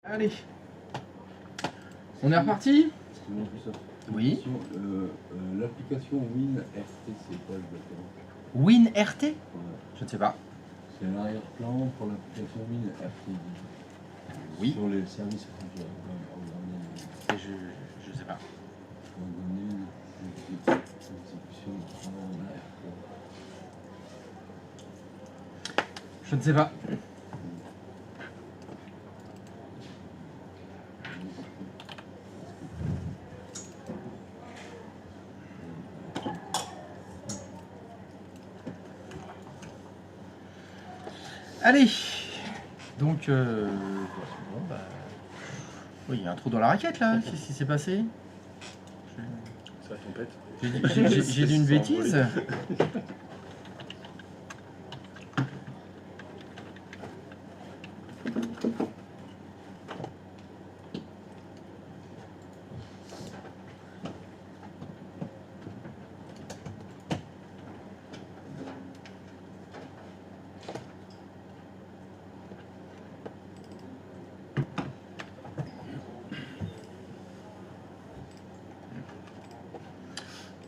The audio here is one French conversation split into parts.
Allez, on est reparti? Excuse-moi, Christophe. Oui. L'application WinRT, c'est quoi exactement? WinRT? Ouais. Je ne sais pas. C'est l'arrière-plan pour l'application WinRT. Oui. Sur les services frontières. Je sais pas. Donner l'exécution en arrière-plan. Je ne sais pas. Allez, donc, bon, bah, oui, il y a un trou dans la raquette là, qu'est-ce qui s'est passé? C'est la tempête. J'ai dit une bêtise?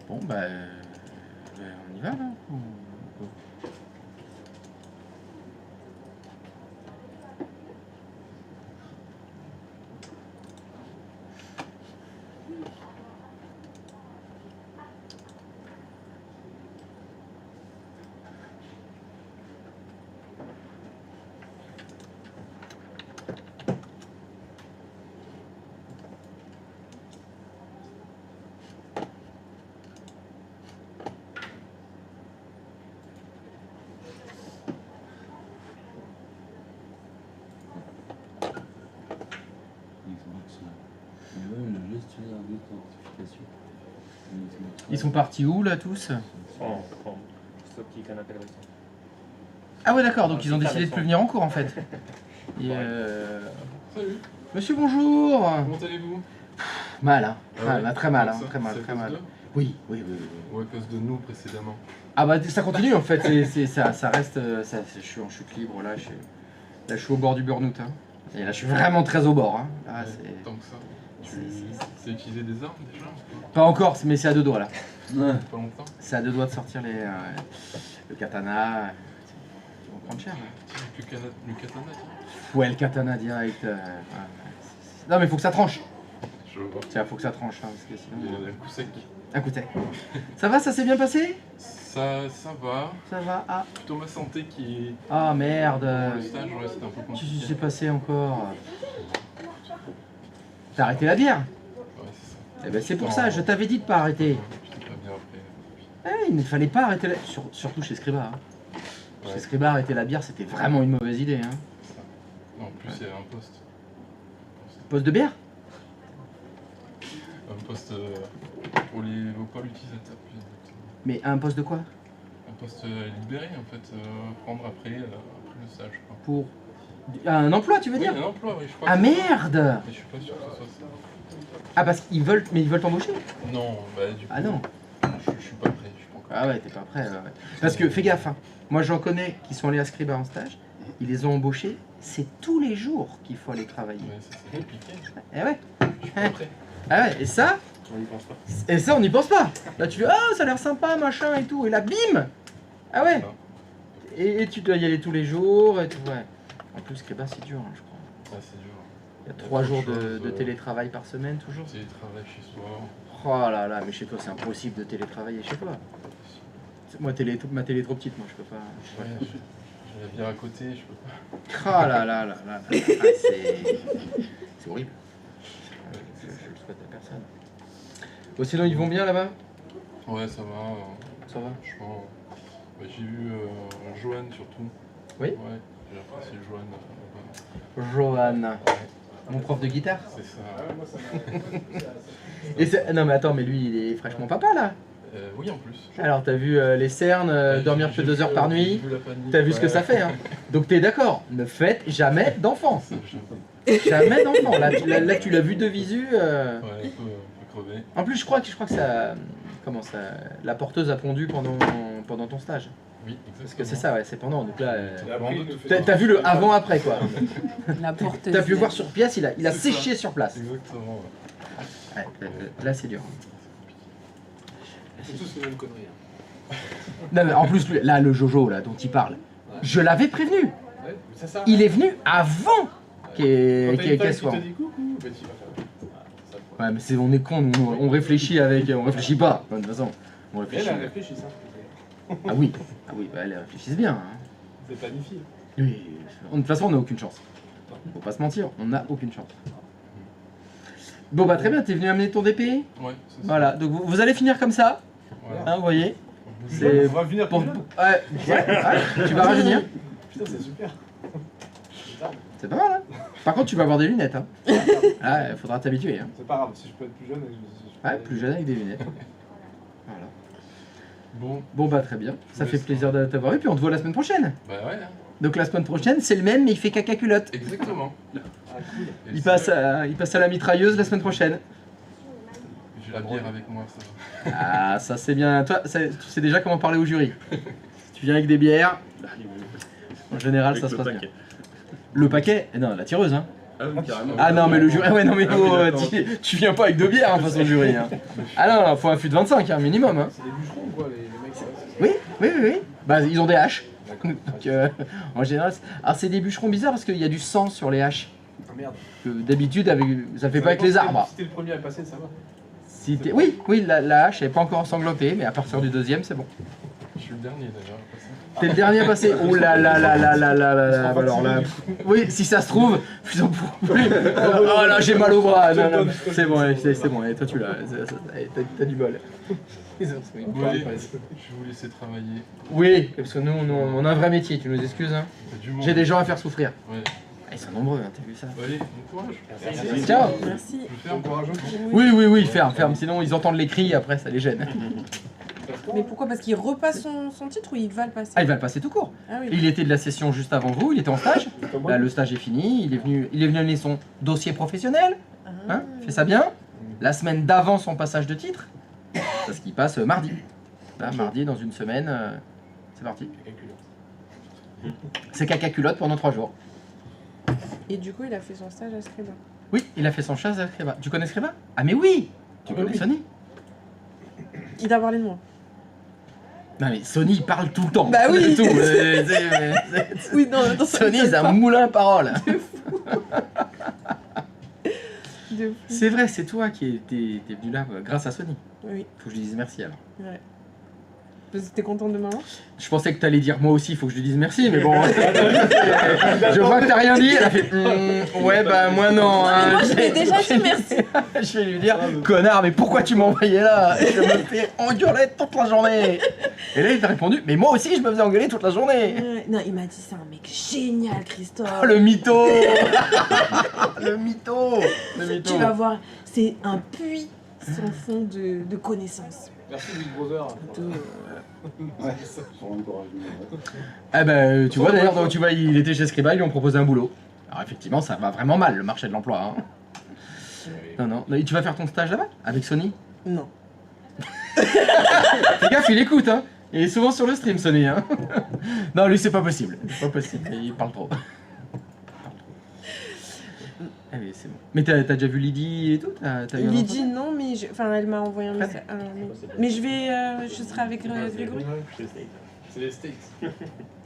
Bon, bah, on y va là ou quoi? Xbox. Et même le gestionnaire d'authentification. Ils sont partis où là tous? Sauf qu'il y a qu'un appel récent. Ah ouais d'accord, donc Ah, ils ont c'est décidé de intéressant. plus venir en cours en fait. Et Salut, Monsieur bonjour. comment allez-vous? Mal hein, Ah ouais, très mal, hein, ça, très mal, c'est à très cause mal. d'eux Oui, oui, oui, oui. Ou à cause de nous précédemment? Ah bah ça continue en fait, ça reste, je suis en chute libre là, je suis au bord du burn-out. Hein. Et là je suis vraiment très au bord. Hein. Là, Ouais, c'est- tant que ça. Tu c'est- sais utiliser des armes déjà? Pas encore, mais c'est à deux doigts là. Ouais. Pas longtemps? C'est à deux doigts de sortir le katana. Ils vont prendre cher. Là. Tiens, le katana, tiens. Ouais, le katana direct. Non mais faut que ça tranche. Je vois. Tiens, faut que ça tranche, hein, parce que Il y sinon... a un coup sec. Un coup sec. Ça va, ça s'est bien passé? Ça va. Ça va. Ah, Plutôt ma santé qui. ah merde. Pour le stage, ouais, c'était un peu Qu'est-ce qui compliqué. s'est passé encore? T'as arrêté la bière? Ouais, c'est ça. Eh ben c'est pour ça, je t'avais dit de pas arrêter. J'étais pas bien après. Il ne fallait pas arrêter la... Surtout chez Scriba. Hein. Ouais. Chez Scriba, arrêter la bière, c'était vraiment une mauvaise idée. Hein. Non, en plus, il y a un poste. Poste de bière? Un poste pour les pôles utilisateurs. Plus exactement. Mais un poste de quoi? Un poste libéré, en fait, prendre après le stage. Quoi. Pour... Un emploi, tu veux Oui, dire? un emploi, oui, je crois. Ah que c'est ça. merde! Mais je suis pas sûr que ce soit ça. Ah parce qu'ils veulent... Mais ils veulent t'embaucher? Non, bah du coup. Ah non. Je suis pas prêt, je suis pas encore. Ah ouais, t'es pas prêt. Ouais. Parce que fais gaffe, hein. Moi j'en connais qui sont allés à Scriba en stage, ils les ont embauchés, c'est tous les jours qu'il faut aller travailler. Ouais, ça c'est compliqué. Eh ouais. Je suis pas prêt. Ah ouais, et ça, On n'y pense pas. on n'y pense pas. Là tu fais, oh ça a l'air sympa, machin et tout, et là bim. Ah ouais. Non. Et tu dois y aller tous les jours et tout, ouais. En plus Scriba c'est dur, hein, je crois. Ah, c'est dur. Il y a Il y a 3 trop jours de choses, de télétravail par semaine toujours. Télétravail chez soi. Oh là là, mais chez toi c'est impossible de télétravailler chez toi. Moi ma télé est trop petite, moi je peux pas. Ouais, j'ai la bière à côté, je peux pas. Oh là là là là, c'est horrible. Je le souhaite à personne. Bon, sinon ils vont bien là-bas? Ouais, ça va. Ça va? Franchement, bah, j'ai vu Johan surtout. Oui? Ouais, j'ai apprécié Johan là-bas. Johan, Ouais, mon prof de guitare. c'est ça. Et non mais attends, mais lui il est fraîchement papa là. Oui, en plus. Alors t'as vu les cernes, Ouais, dormir j'ai que 2 heures par j'ai nuit. vu la panique, T'as vu ce que ouais. ça fait, hein. Donc t'es d'accord, ne faites jamais d'enfants. J'ai- Jamais d'enfants. Là, tu l'as vu de visu. Ouais, un peu crevé. En plus je crois que ça... Comment ça... La porteuse a pondu pendant ton stage. Oui, exactement. Parce que c'est ça, ouais, c'est pendant. Donc là, Et après, il nous fait t'as vu le avant-après, quoi. La porte. T'as pu voir sur pièce, il a C'est séché ça. sur place. Exactement. Ouais. Ouais, là, c'est dur. C'est tous les mêmes conneries. Hein. Non, mais en plus, là, le Jojo, là, dont il parle, je l'avais prévenu. Ouais, mais ça sert à Il rien. est venu avant qu'elle soit. Tu te dis coucou, bah tu vas faire. Ouais, mais on est con, nous, on réfléchit avec. On réfléchit pas, de toute façon. On Elle réfléchit. a réfléchi, ça. Ah oui, bah, elles réfléchissent bien. Hein. C'est planifié. Oui, de toute façon, on n'a aucune chance. Faut pas se mentir, on n'a aucune chance. Bon, bah très bien, t'es venu amener ton DP. Ouais, c'est ça. Voilà, donc vous allez finir comme ça, Voilà. hein, vous voyez. On va venir Pour, plus ouais, jeune. ouais, tu vas rajeunir. Putain, c'est super. C'est pas mal, hein. Par contre, tu vas avoir des lunettes. Hein. Ah, il faudra t'habituer. Hein. C'est pas grave, si je peux être plus jeune. Je peux Ouais, aller- plus jeune avec des lunettes. Voilà. Bon, Bon, bah très bien. Ça fait plaisir de t'avoir eu, puis on te voit la semaine prochaine. bah ouais, hein. Donc la semaine prochaine, c'est le même, mais il fait caca culotte. Exactement. Ah, cool. Et Il c'est passe, vrai, il passe à la mitrailleuse la semaine prochaine. J'ai la bière avec moi, ça va. Ah, ça c'est bien. Toi, tu sais déjà comment parler au jury. Tu viens avec des bières, en général, ça se passe bien. Le paquet non, la tireuse, hein. Ah oui, carrément. Ah non, mais le jury, ouais, non, mais Ah, oh, oui, d'accord. tu viens pas avec deux bières, hein, façon jury. Hein. Ah non, non, faut un fût de 25, hein, minimum. Hein. C'est des bûcherons, quoi, les mecs. Ça, Oui, oui, oui, oui. Bah, ils ont des haches. D'accord. Donc, en général, alors c'est des bûcherons bizarres parce qu'il y a du sang sur les haches. Ah merde. Que d'habitude, ça fait pas avec les arbres. Si t'es le premier à passer, ça va. Oui, oui, la hache elle est pas encore ensanglantée, mais à partir du deuxième, c'est bon. Je suis le dernier d'ailleurs. à passer. T'es le dernier à passer. Oh là là là là là là là là. Alors là, oui, si ça se trouve, ils en pourront plus. Oh là, j'ai mal au bras. Non, non, c'est bon, c'est bon. Et toi, tu l'as. T'as du bol. Bon, allez, je vais vous laisser travailler. Oui, parce que nous, on a un vrai métier. Tu nous excuses. Hein. Il y a du monde. J'ai des gens à faire souffrir. Ouais. Ah, ils sont nombreux. Hein, t'as vu ça? Bon, allez, bon courage. Ciao. Merci. Je ferme. Bon courage. Oui, oui, oui, ferme. Sinon, ils entendent les cris. Après, ça les gêne. Mais pourquoi? Parce qu'il repasse son titre ou il va le passer? Ah, il va le passer tout court. Ah oui. Il était de la session juste avant vous. Il était en stage. Là, le stage est fini. Il est venu amener son dossier professionnel. Hein, fait ça bien. La semaine d'avant son passage de titre, parce qu'il passe mardi. Là, mardi, dans une semaine, c'est parti. C'est caca culotte pendant 3 jours. Et du coup, il a fait son stage à Scriba. Oui, il a fait son chasse à Scriba. Tu connais Scriba? Ah mais oui. Tu connais oui. Sony? Il t'a parlé de moi. Non mais Sony il parle tout le temps. Bah oui. De tout. Oui, non, Sony c'est un moulin à parole. De fou. C'est vrai, c'est toi qui t'es venu là grâce à Sony. Oui, Faut que je lui dise merci alors. ouais. Parce que t'es contente de maman? Je pensais que t'allais dire moi aussi, il faut que je lui dise merci, mais bon. Je vois que t'as rien dit. Elle a fait ouais, bah moi non. Mais moi, hein. je lui ai déjà dit merci. Je vais lui dire connard, mais pourquoi tu m'as envoyé là? Je me fais engueuler toute la journée. Et là, il t'a répondu mais moi aussi, je me faisais engueuler toute la journée. Non, il m'a dit c'est un mec génial, Christophe. Oh, le mytho. Le mytho. Le mytho. Tu vas voir, c'est un puits sans fond de connaissances. Merci Big Brother. Pour l'encouragement. Ah bah tu vois d'ailleurs, donc, tu vois, il était chez Scriba, ils lui ont proposé un boulot. Alors effectivement, ça va vraiment mal le marché de l'emploi. Hein. Non. Et tu vas faire ton stage là-bas avec Sony? Non. Fais gaffe, il écoute, hein. Il est souvent sur le stream, Sony, hein. Non, lui, c'est pas possible. C'est pas possible, il parle trop. Allez, c'est bon. Mais t'as déjà vu Lydie et tout? T'as eu un Lydie, non, mais enfin, elle m'a envoyé un Fred. message. Mais je serai avec Grégory. C'est les States.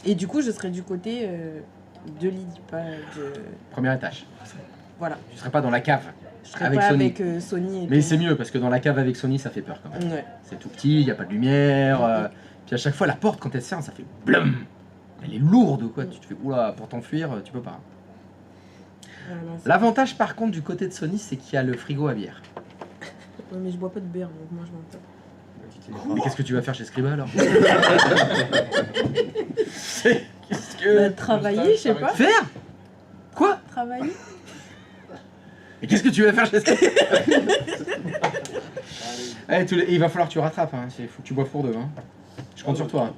Et du coup, je serai du côté de Lydie, pas de. Première étage. Voilà. Tu serais pas dans la cave. Je serai Avec pas Sony. avec Sony. Et Mais tout. c'est mieux parce que dans la cave avec Sony, ça fait peur quand même. Ouais. C'est tout petit, y a pas de lumière. Puis à chaque fois, la porte, quand elle se ferme, ça fait blum. Elle est lourde, quoi. Tu te fais oula, pour t'enfuir, tu peux pas. Voilà, c'est- L'avantage, par contre, du côté de Sony, c'est qu'il y a le frigo à bière. Ouais, mais je bois pas de bière, donc moi je m'en tape. Mais qu'est-ce que tu vas faire chez Scriba alors? Qu'est-ce que. Bah, travailler, je sais pas. Faire? Quoi? Travailler? Mais qu'est-ce que tu vas faire chez Scriba? Eh, il va falloir que tu rattrapes, hein. Faut que tu boives pour deux. Hein. Je compte sur toi. Hein.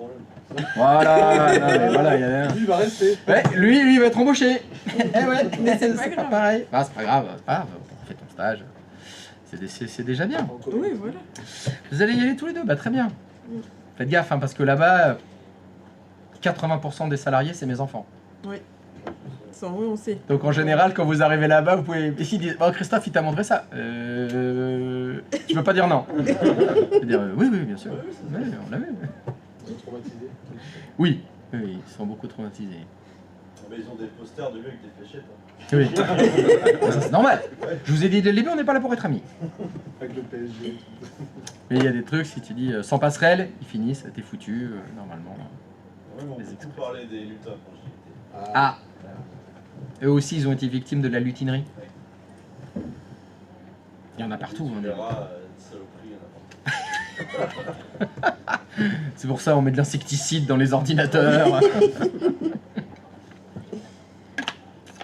Voilà, non, mais voilà, il y a... Lui, il va rester. Ouais, lui, il va être embauché. Eh ouais, Mais c'est pas grave. pareil. Ah, c'est pas grave, fais ton stage. C'est déjà bien. Oui, voilà. Vous allez y aller tous les deux, bah très bien. Faites gaffe, hein, parce que là-bas, 80% des salariés, c'est mes enfants. Sans eux, on sait. Donc en général, quand vous arrivez là-bas, vous pouvez. Et s'ils disent oh, Christophe, il t'a montré ça. Tu veux pas dire non. Je veux dire oui, oui, bien sûr. Ouais, on l'a vu. Ils sont traumatisés. Oui, oui, ils sont beaucoup traumatisés. Mais ils ont des posters de lui avec des fléchettes. Oui. Ça, c'est normal. Je vous ai dit dès le début, on n'est pas là pour être amis. Avec le PSG. Mais il y a des trucs, si tu dis sans passerelle, ils finissent, t'es foutu, normalement. Oui, mais on Les peut exprès. beaucoup parler des lutins quand j'y étais. Ah, eux aussi, ils ont été victimes de la lutinerie. Il y en a partout. Tu Hein, verras, saloperie, il y en a partout. c'est pour ça on met de l'insecticide dans les ordinateurs.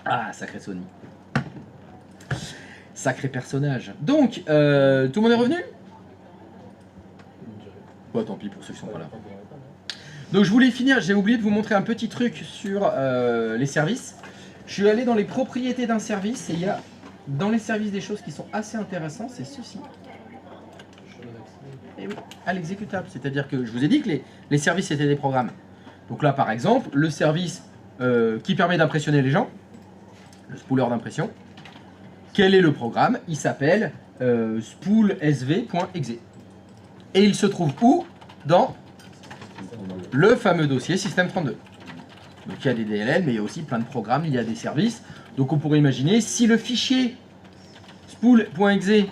Ah, sacré Sony. Sacré personnage. Donc, tout le monde est revenu? Bon, tant pis pour ceux qui sont pas là. Donc je voulais finir, j'ai oublié de vous montrer un petit truc sur les services. Je suis allé dans les propriétés d'un service et il y a dans les services des choses qui sont assez intéressantes, c'est ceci. Et oui, à l'exécutable. C'est-à-dire que je vous ai dit que les services étaient des programmes. Donc là par exemple, le service qui permet d'impressionner les gens, le spooler d'impression. Quel est le programme? Il s'appelle spoolsv.exe. Et il se trouve où? Dans le fameux dossier Système 32. Donc il y a des DLL, mais il y a aussi plein de programmes, il y a des services. Donc on pourrait imaginer, si le fichier spool.exe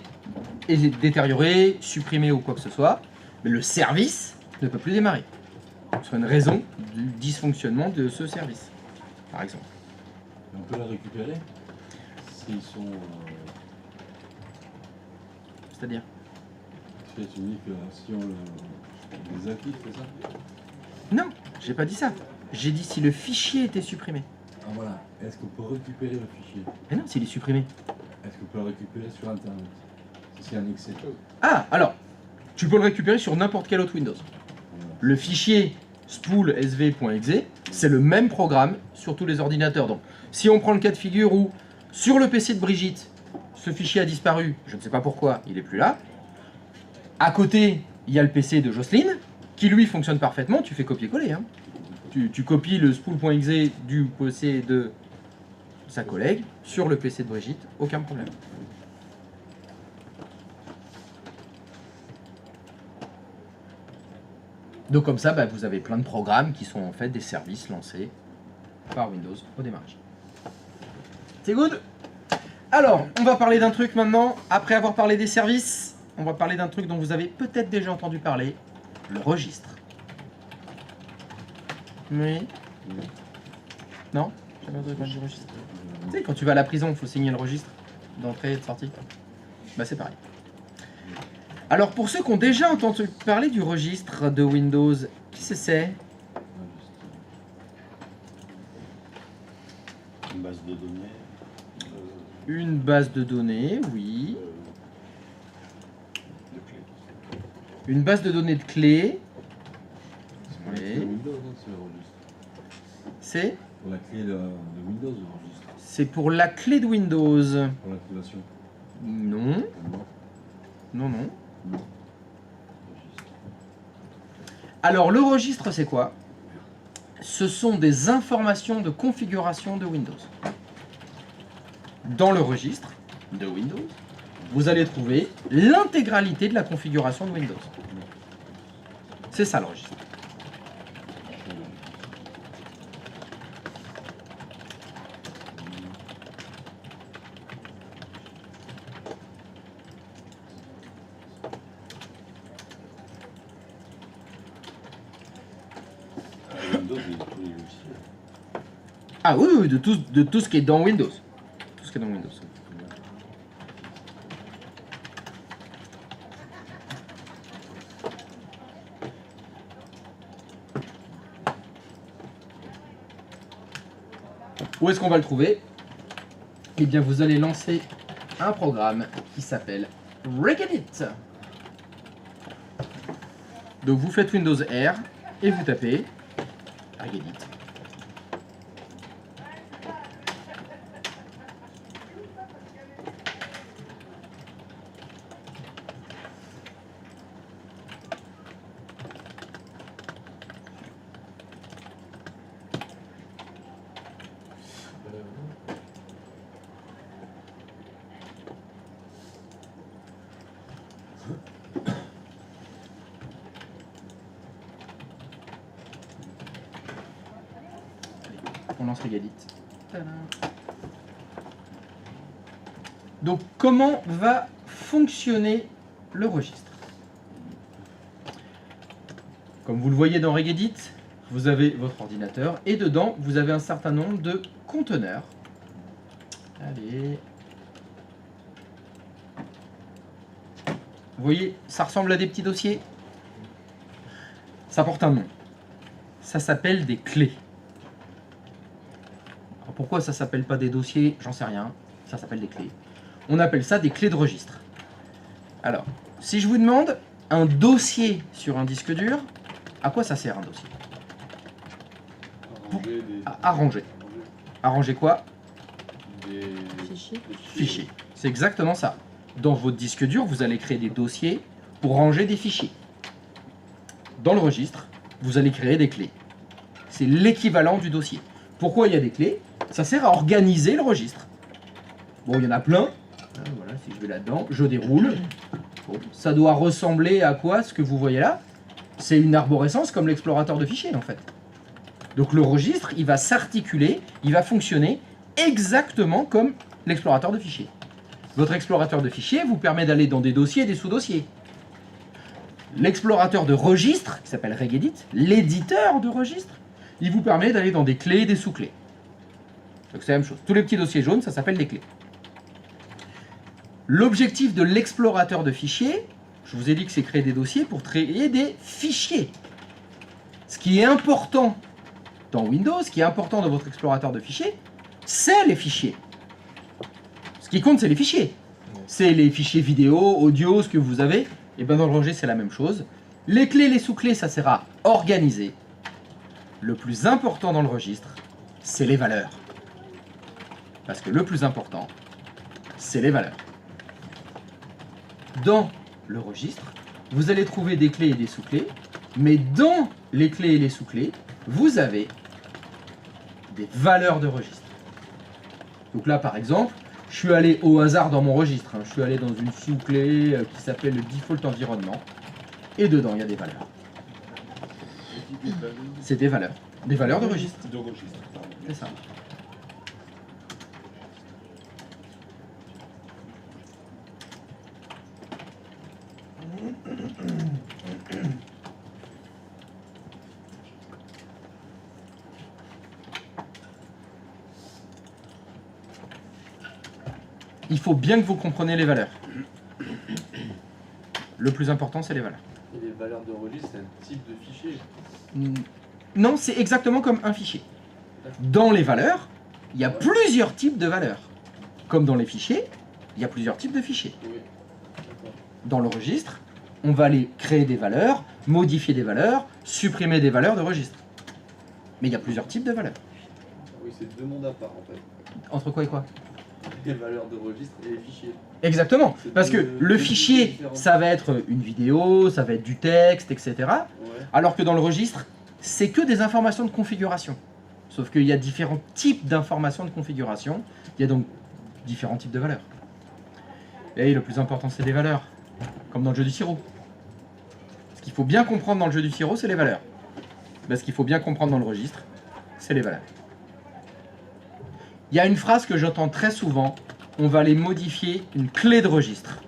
est détérioré, supprimé ou quoi que ce soit, mais le service ne peut plus démarrer. Ce serait une raison du dysfonctionnement de ce service, par exemple. Et on peut la récupérer s'ils sont. C'est-à-dire Tu sais, tu me dis que si on les active, c'est ça? Non, j'ai pas dit ça. J'ai dit si le fichier était supprimé. Ah voilà. Est-ce qu'on peut récupérer le fichier? Mais non, s'il est supprimé. Est-ce qu'on peut le récupérer sur Internet? Si c'est un excès. Ah, alors, tu peux le récupérer sur n'importe quel autre Windows. Voilà. Le fichier spoolsv.exe, c'est le même programme sur tous les ordinateurs. Donc, si on prend le cas de figure où, sur le PC de Brigitte, ce fichier a disparu, je ne sais pas pourquoi, il n'est plus là. À côté, il y a le PC de Jocelyne, qui lui fonctionne parfaitement, tu fais copier-coller. Hein. Tu copies le spool.exe du PC de sa collègue sur le PC de Brigitte, aucun problème. Donc comme ça, bah, vous avez plein de programmes qui sont en fait des services lancés par Windows au démarrage. C'est good? Alors, on va parler d'un truc maintenant. Après avoir parlé des services, on va parler d'un truc dont vous avez peut-être déjà entendu parler, le registre. Oui? Non? Jamais entendu parler du registre. Tu sais, quand tu vas à la prison, il faut signer le registre d'entrée et de sortie. Bah c'est pareil. Alors pour ceux qui ont déjà entendu parler du registre de Windows, qui c'est? Une base de données. Une base de données, oui. De clés. Une base de données de clés. C'est Oui. Windows, hein, c'est le registre. C'est Pour la clé de Windows, le registre. C'est pour la clé de Windows. Pour l'activation. Non, Non. non, non. Non. Registre. Alors le registre c'est quoi? Ce sont des informations de configuration de Windows. Dans le registre de Windows, vous allez trouver l'intégralité de la configuration de Windows. C'est ça le registre. Windows et tous les logiciels. Ah oui, oui, de tout ce qui est dans Windows. Tout ce qui est dans Windows. Où est-ce qu'on va le trouver? Eh bien, vous allez lancer un programme qui s'appelle Regedit. Donc, vous faites Windows R et vous tapez Regedit. on lance Regedit. Tadam. Donc comment va fonctionner le registre? Comme vous le voyez dans Regedit, vous avez votre ordinateur et dedans vous avez un certain nombre de conteneurs. Allez. Vous voyez, ça ressemble à des petits dossiers. Ça porte un nom. Ça s'appelle des clés. Alors pourquoi ça s'appelle pas des dossiers? J'en sais rien. Ça s'appelle des clés. On appelle ça des clés de registre. Alors, si je vous demande un dossier sur un disque dur, à quoi ça sert un dossier? Arranger des... À ranger. Arranger quoi? Des... Fichier. Fichiers. C'est exactement ça. Dans votre disque dur, vous allez créer des dossiers pour ranger des fichiers. Dans le registre, vous allez créer des clés. C'est l'équivalent du dossier. Pourquoi il y a des clés? Ça sert à organiser le registre. Bon, il y en a plein. Voilà, si je vais là-dedans, je déroule. Bon, ça doit ressembler à quoi, ce que vous voyez là? C'est une arborescence comme l'explorateur de fichiers, en fait. Donc le registre, il va s'articuler, il va fonctionner exactement comme l'explorateur de fichiers. Votre explorateur de fichiers vous permet d'aller dans des dossiers et des sous-dossiers. L'explorateur de registre, qui s'appelle Regedit, l'éditeur de registre, il vous permet d'aller dans des clés et des sous-clés. Donc c'est la même chose. Tous les petits dossiers jaunes, ça s'appelle des clés. L'objectif de l'explorateur de fichiers, je vous ai dit que c'est créer des dossiers pour créer des fichiers. Ce qui est important dans Windows, ce qui est important dans votre explorateur de fichiers, c'est les fichiers. Ce qui compte, c'est les fichiers. C'est les fichiers vidéo, audio, ce que vous avez. Et bien dans le registre, c'est la même chose. Les clés, les sous-clés, ça sert à organiser. Le plus important dans le registre, c'est les valeurs. Parce que le plus important, c'est les valeurs. Dans le registre, vous allez trouver des clés et des sous-clés. Mais dans les clés et les sous-clés, vous avez des valeurs de registre. Donc là, par exemple, je suis allé au hasard dans mon registre. Je suis allé dans une sous-clé qui s'appelle le default environnement. Et dedans, il y a des valeurs. C'est des valeurs. Des valeurs de registre. De registre. C'est ça. Il faut bien que vous compreniez les valeurs. Le plus important, c'est les valeurs. Et les valeurs de registre, c'est un type de fichier. Non, c'est exactement comme un fichier. Dans les valeurs, il y a plusieurs types de valeurs. Comme dans les fichiers, il y a plusieurs types de fichiers. Oui. D'accord. Dans le registre, on va aller créer des valeurs, modifier des valeurs, supprimer des valeurs de registre. Mais il y a plusieurs types de valeurs. Oui, c'est deux mondes à part en fait. Entre quoi et quoi? Les valeurs de registre et les fichiers. Exactement. C'est Parce que deux- le deux fichier, différents. ça va être une vidéo, ça va être du texte, etc. Ouais. Alors que dans le registre, c'est que des informations de configuration. Sauf qu'il y a différents types d'informations de configuration. Il y a donc différents types de valeurs. Et le plus important, c'est les valeurs. Comme dans le jeu du sirop. Ce qu'il faut bien comprendre dans le jeu du sirop, c'est les valeurs. Ce qu'il faut bien comprendre dans le registre, c'est les valeurs. Il y a une phrase que j'entends très souvent. On va aller modifier une clé de registre.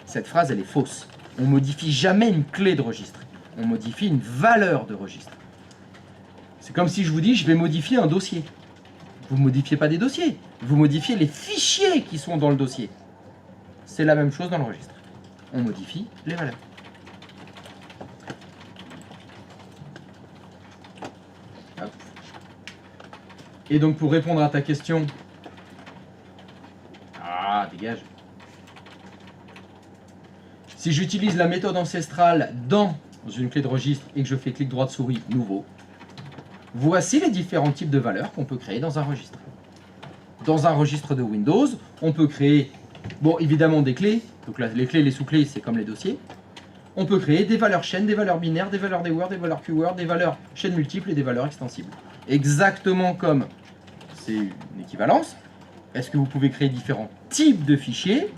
Cette phrase, elle est fausse. On modifie jamais une clé de registre. On modifie une valeur de registre. C'est comme si je vous dis, je vais modifier un dossier. Vous ne modifiez pas des dossiers. Vous modifiez les fichiers qui sont dans le dossier. C'est la même chose dans le registre. On modifie les valeurs. Hop. Et donc pour répondre à ta question... Ah, dégage. Si j'utilise la méthode ancestrale dans une clé de registre et que je fais clic droit de souris, nouveau, voici les différents types de valeurs qu'on peut créer dans un registre. Dans un registre de Windows, on peut créer, bon, évidemment des clés. Donc là, les clés, les sous-clés, c'est comme les dossiers. On peut créer des valeurs chaînes, des valeurs binaires, des valeurs deword, des valeurs qword, des valeurs chaînes multiples et des valeurs extensibles. Exactement comme c'est une équivalence. Est-ce que vous pouvez créer différents types de fichiers?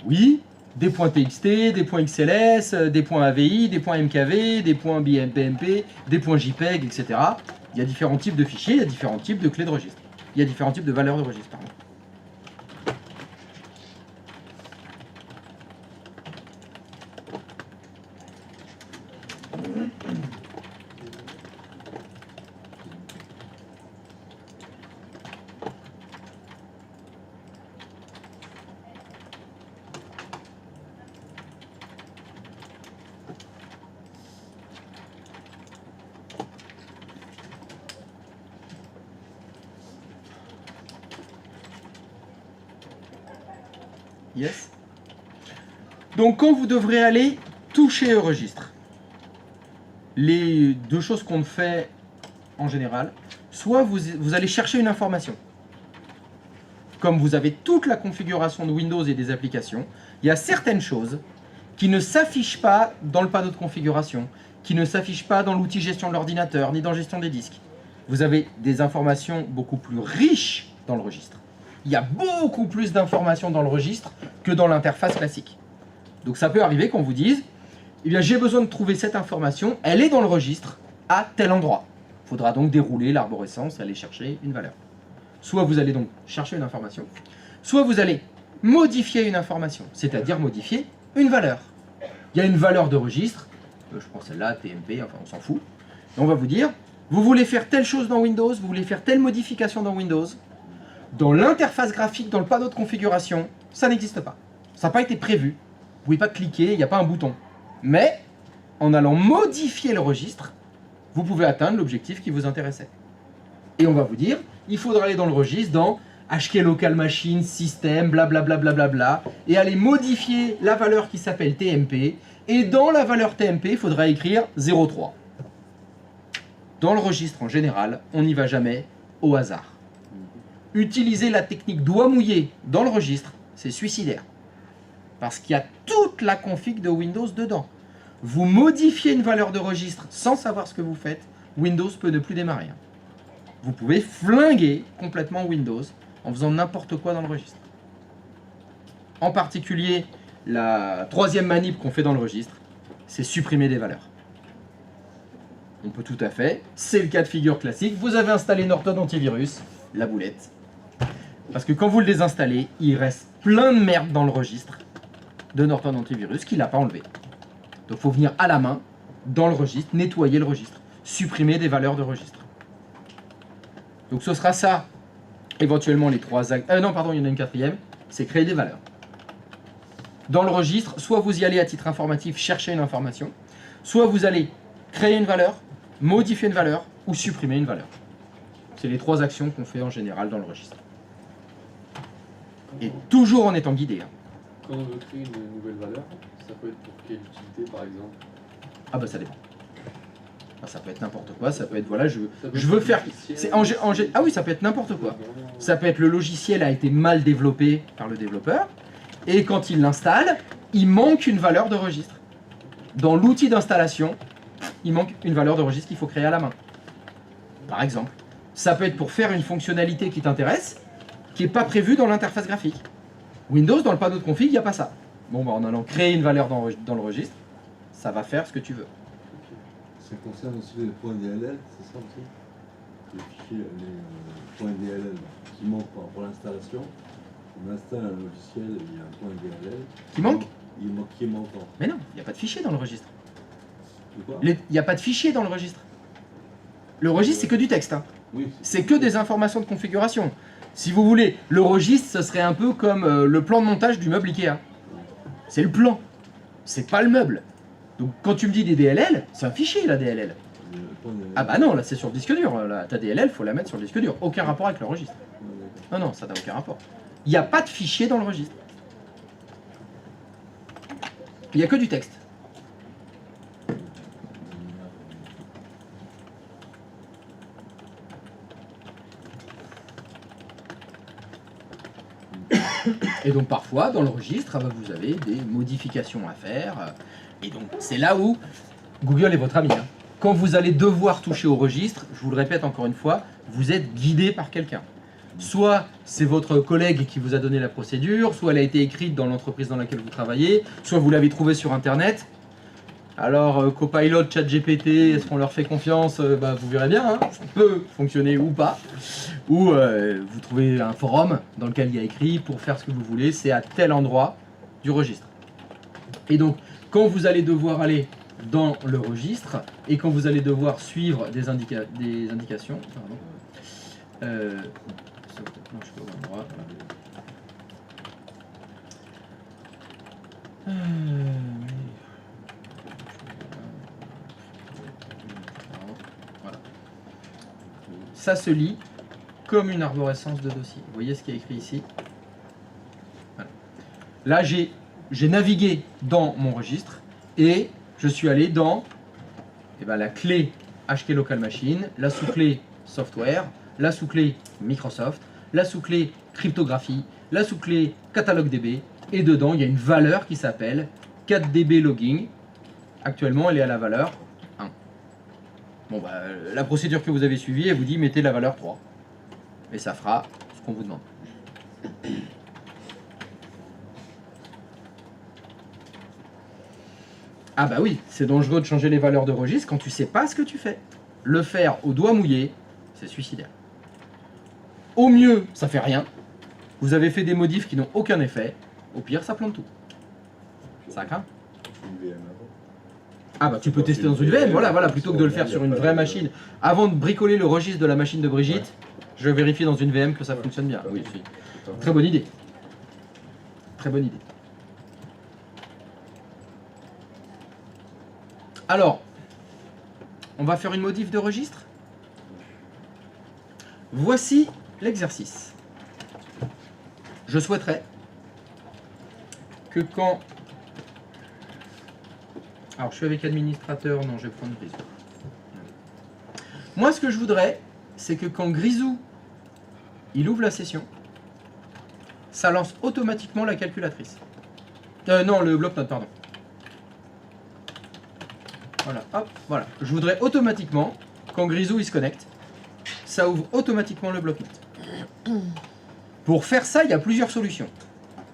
Oui. Des points TXT, des points XLS, des points AVI, des points MKV, des points BMPMP, des points JPEG, etc. Il y a différents types de fichiers, il y a différents types de clés de registre. Il y a différents types de valeurs de registre, pardon. Yes. Donc quand vous devrez aller toucher au registre, les deux choses qu'on fait en général, soit vous allez chercher une information. Comme vous avez toute la configuration de Windows et des applications, il y a certaines choses qui ne s'affichent pas dans le panneau de configuration, qui ne s'affichent pas dans l'outil gestion de l'ordinateur, ni dans gestion des disques. Vous avez des informations beaucoup plus riches dans le registre. Il y a beaucoup plus d'informations dans le registre que dans l'interface classique. Donc ça peut arriver qu'on vous dise, eh bien j'ai besoin de trouver cette information, elle est dans le registre à tel endroit. Il faudra donc dérouler l'arborescence et aller chercher une valeur. Soit vous allez donc chercher une information, soit vous allez modifier une information, c'est-à-dire modifier une valeur. Il y a une valeur de registre, je prends celle-là, TMP, enfin on s'en fout, et on va vous dire, vous voulez faire telle chose dans Windows, vous voulez faire telle modification dans Windows, dans l'interface graphique, dans le panneau de configuration, ça n'existe pas. Ça n'a pas été prévu. Vous ne pouvez pas cliquer, il n'y a pas un bouton. Mais, en allant modifier le registre, vous pouvez atteindre l'objectif qui vous intéressait. Et on va vous dire, il faudra aller dans le registre, dans HK Local Machine, Système, blablabla, blablabla, et aller modifier la valeur qui s'appelle TMP. Et dans la valeur TMP, il faudra écrire 03. Dans le registre en général, on n'y va jamais au hasard. Utiliser la technique doigt mouillé dans le registre, c'est suicidaire. Parce qu'il y a toute la config de Windows dedans. Vous modifiez une valeur de registre sans savoir ce que vous faites, Windows peut ne plus démarrer. Vous pouvez flinguer complètement Windows en faisant n'importe quoi dans le registre. En particulier, la troisième manip qu'on fait dans le registre, c'est supprimer des valeurs. On peut tout à fait, c'est le cas de figure classique, vous avez installé Norton Antivirus, la boulette. Parce que quand vous le désinstallez, il reste plein de merde dans le registre de Norton Antivirus qu'il n'a pas enlevé. Donc il faut venir à la main, dans le registre, nettoyer le registre, supprimer des valeurs de registre. Donc ce sera ça, éventuellement les trois actes. Non, pardon, il y en a une quatrième, c'est créer des valeurs. Dans le registre, soit vous y allez à titre informatif chercher une information, soit vous allez créer une valeur, modifier une valeur ou supprimer une valeur. C'est les trois actions qu'on fait en général dans le registre. Et toujours en étant guidé. Quand on veut créer une nouvelle valeur, ça peut être pour quelle utilité par exemple? Ah bah ça dépend. Ah, ça peut être n'importe quoi, ça peut être voilà, je Ça peut veux être faire. un logiciel. Ah oui, ça peut être n'importe quoi. Ça peut être le logiciel a été mal développé par le développeur et quand il l'installe, il manque une valeur de registre. Dans l'outil d'installation, il manque une valeur de registre qu'il faut créer à la main. Par exemple, ça peut être pour faire une fonctionnalité qui t'intéresse, qui n'est pas prévue dans l'interface graphique. Windows, dans le panneau de config, il n'y a pas ça. Bon, bah, en allant créer une valeur dans le registre, ça va faire ce que tu veux. Ça concerne aussi les points DLL, c'est ça aussi? Les fichiers, les points DLL qui manquent pour l'installation. On installe un logiciel et il y a un point DLL. Qui manque? Qui est manquant. Mais non, il n'y a pas de fichier dans le registre. De quoi? Il n'y a pas de fichier dans le registre. Le registre, c'est que du texte. Hein. Oui, C'est que des informations de configuration. Si vous voulez, le registre, ce serait un peu comme le plan de montage du meuble Ikea. C'est le plan. C'est pas le meuble. Donc quand tu me dis des DLL, c'est un fichier la DLL. le point DLL. Ah bah non, là c'est sur le disque dur. Là, ta DLL, faut la mettre sur le disque dur. Aucun rapport avec le registre. Ouais, d'accord. Non, non, ça n'a aucun rapport. Il n'y a pas de fichier dans le registre. Il n'y a que du texte. Et donc parfois, dans le registre, vous avez des modifications à faire. Et donc c'est là où Google est votre ami. Hein. Quand vous allez devoir toucher au registre, je vous le répète encore une fois, vous êtes guidé par quelqu'un. Soit c'est votre collègue qui vous a donné la procédure, soit elle a été écrite dans l'entreprise dans laquelle vous travaillez, soit vous l'avez trouvée sur Internet. Alors, Copilot, ChatGPT, est-ce qu'on leur fait confiance? Vous verrez bien, hein, ça peut fonctionner ou pas. Ou vous trouvez un forum dans lequel il y a écrit pour faire ce que vous voulez, c'est à tel endroit du registre. Et donc, quand vous allez devoir aller dans le registre et quand vous allez devoir suivre des indications, pardon, non, je peux au endroit. Voilà. Ça se lit comme une arborescence de dossier. Vous voyez ce qui est écrit ici? Voilà. Là, j'ai navigué dans mon registre et je suis allé dans la clé HK Local Machine, la sous-clé Software, la sous-clé Microsoft, la sous-clé Cryptographie, la sous-clé Catalogue DB, et dedans, il y a une valeur qui s'appelle 4DB Logging. Actuellement, elle est à la valeur 1. Bon, la procédure que vous avez suivie, elle vous dit mettez la valeur 3. Et ça fera ce qu'on vous demande. Ah bah oui, c'est dangereux de changer les valeurs de registre quand tu sais pas ce que tu fais. Le faire au doigt mouillé, c'est suicidaire. Au mieux, ça fait rien. Vous avez fait des modifs qui n'ont aucun effet. Au pire, ça plante tout. Ça craint. Une VM avant. Ah bah tu peux tester dans une VM, voilà, plutôt que de le faire sur une vraie machine. Avant de bricoler le registre de la machine de Brigitte, je vérifie dans une VM que ça fonctionne bien. Oui, très bonne idée. Très bonne idée. Alors, on va faire une modif de registre. Voici l'exercice. Je souhaiterais que quand... Alors, je suis avec administrateur, non, je vais prendre Grisou. Moi, ce que je voudrais, c'est que quand Grisou, il ouvre la session, ça lance automatiquement la calculatrice. Non, le bloc-notes, pardon. Voilà, hop, voilà. Je voudrais automatiquement, quand Grisou il se connecte, ça ouvre automatiquement le bloc-notes. Pour faire ça, il y a plusieurs solutions.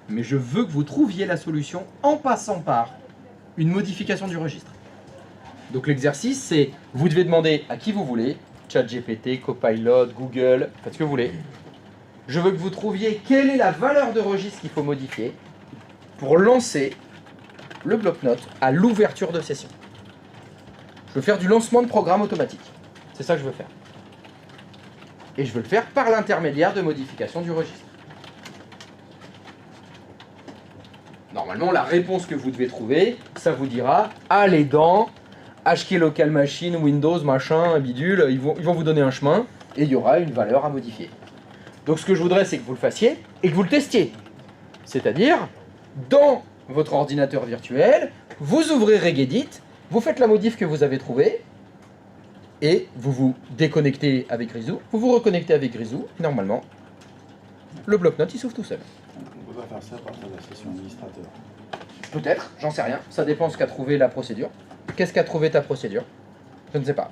Mais je veux que vous trouviez la solution en passant par une modification du registre. Donc l'exercice, c'est, vous devez demander à qui vous voulez, ChatGPT, Copilot, Google, faites ce que vous voulez. Je veux que vous trouviez quelle est la valeur de registre qu'il faut modifier pour lancer le bloc-notes à l'ouverture de session. Je veux faire du lancement de programme automatique. C'est ça que je veux faire. Et je veux le faire par l'intermédiaire de modification du registre. Normalement, la réponse que vous devez trouver, ça vous dira allez dans HK Local Machine, Windows, machin, bidule, ils vont vous donner un chemin et il y aura une valeur à modifier. Donc ce que je voudrais, c'est que vous le fassiez et que vous le testiez. C'est-à-dire, dans votre ordinateur virtuel, vous ouvrez Regedit, vous faites la modif que vous avez trouvée et vous vous déconnectez avec Grisou, vous vous reconnectez avec Grisou, et normalement, le bloc-notes il s'ouvre tout seul. On peut pas faire ça à partir de la session administrateur. Peut-être, j'en sais rien, ça dépend de ce qu'a trouvé la procédure. Qu'est-ce qu'a trouvé ta procédure? Je ne sais pas.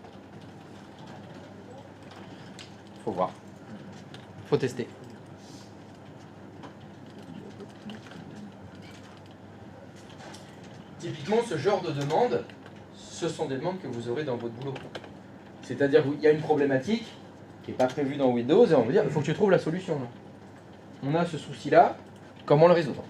Faut voir. Faut tester. Typiquement, ce genre de demande, ce sont des demandes que vous aurez dans votre boulot. C'est-à-dire qu'il y a une problématique qui n'est pas prévue dans Windows et on va dire il faut que tu trouves la solution. Là. On a ce souci-là, comment le résoudre?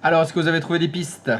Alors, est-ce que vous avez trouvé des pistes?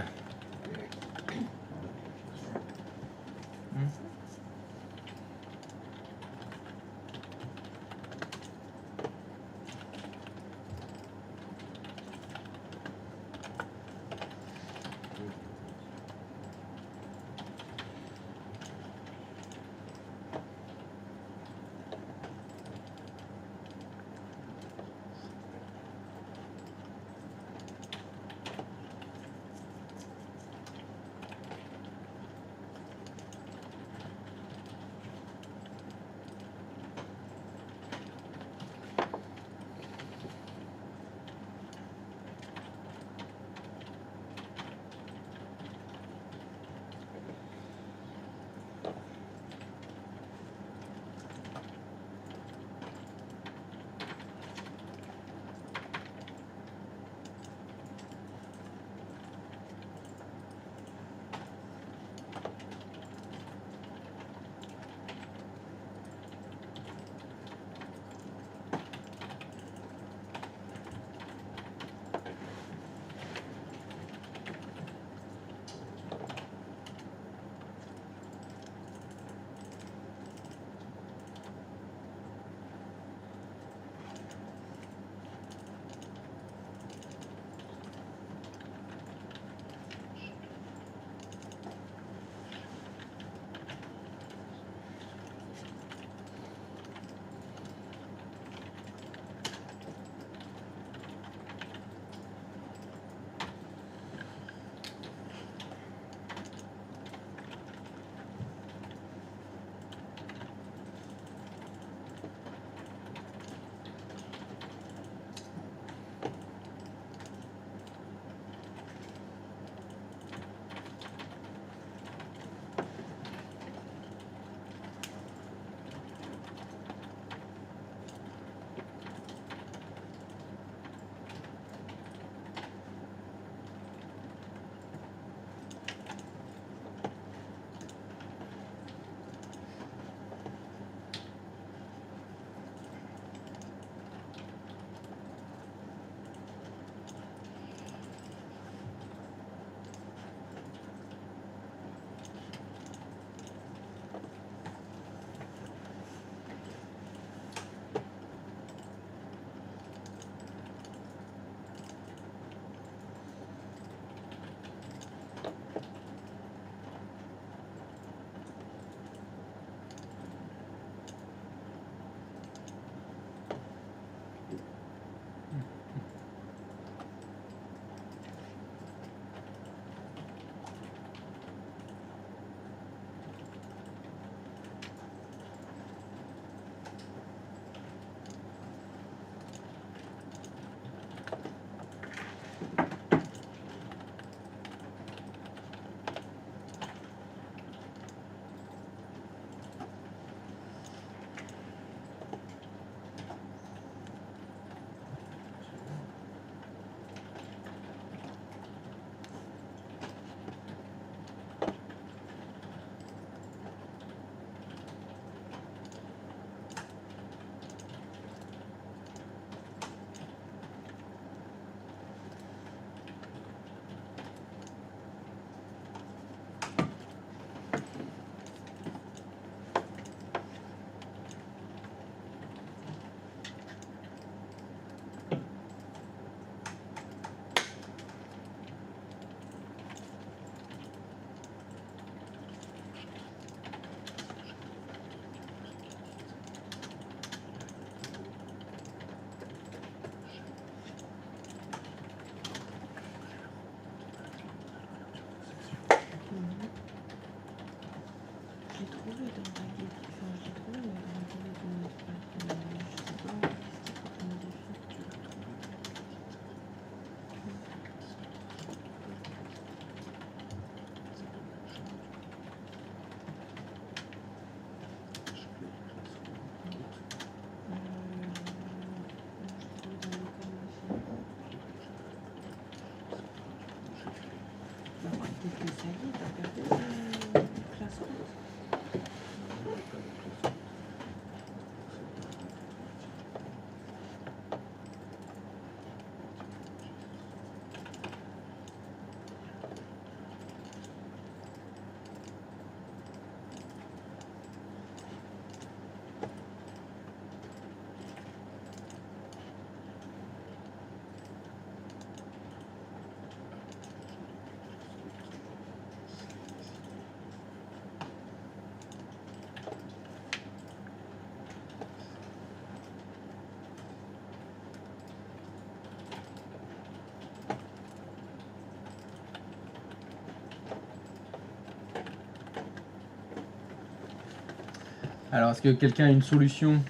Alors, est-ce que quelqu'un a une solution?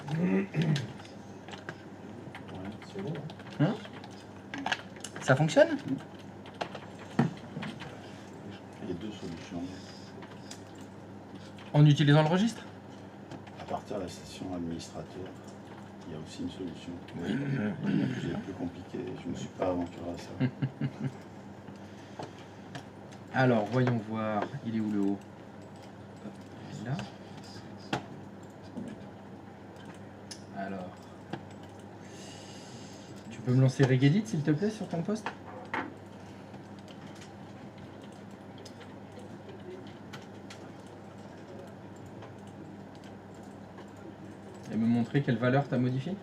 C'est bon. Ça fonctionne? Il y a deux solutions. En utilisant le registre? À partir de la session administrateur, il y a aussi une solution. Oui, c'est plus compliqué. Je ne me suis pas aventuré à ça. Alors, voyons voir. Il est où le haut? Il est là. Alors. Tu peux me lancer Regedit, s'il te plaît, sur ton poste? Et me montrer quelle valeur t'as modifié?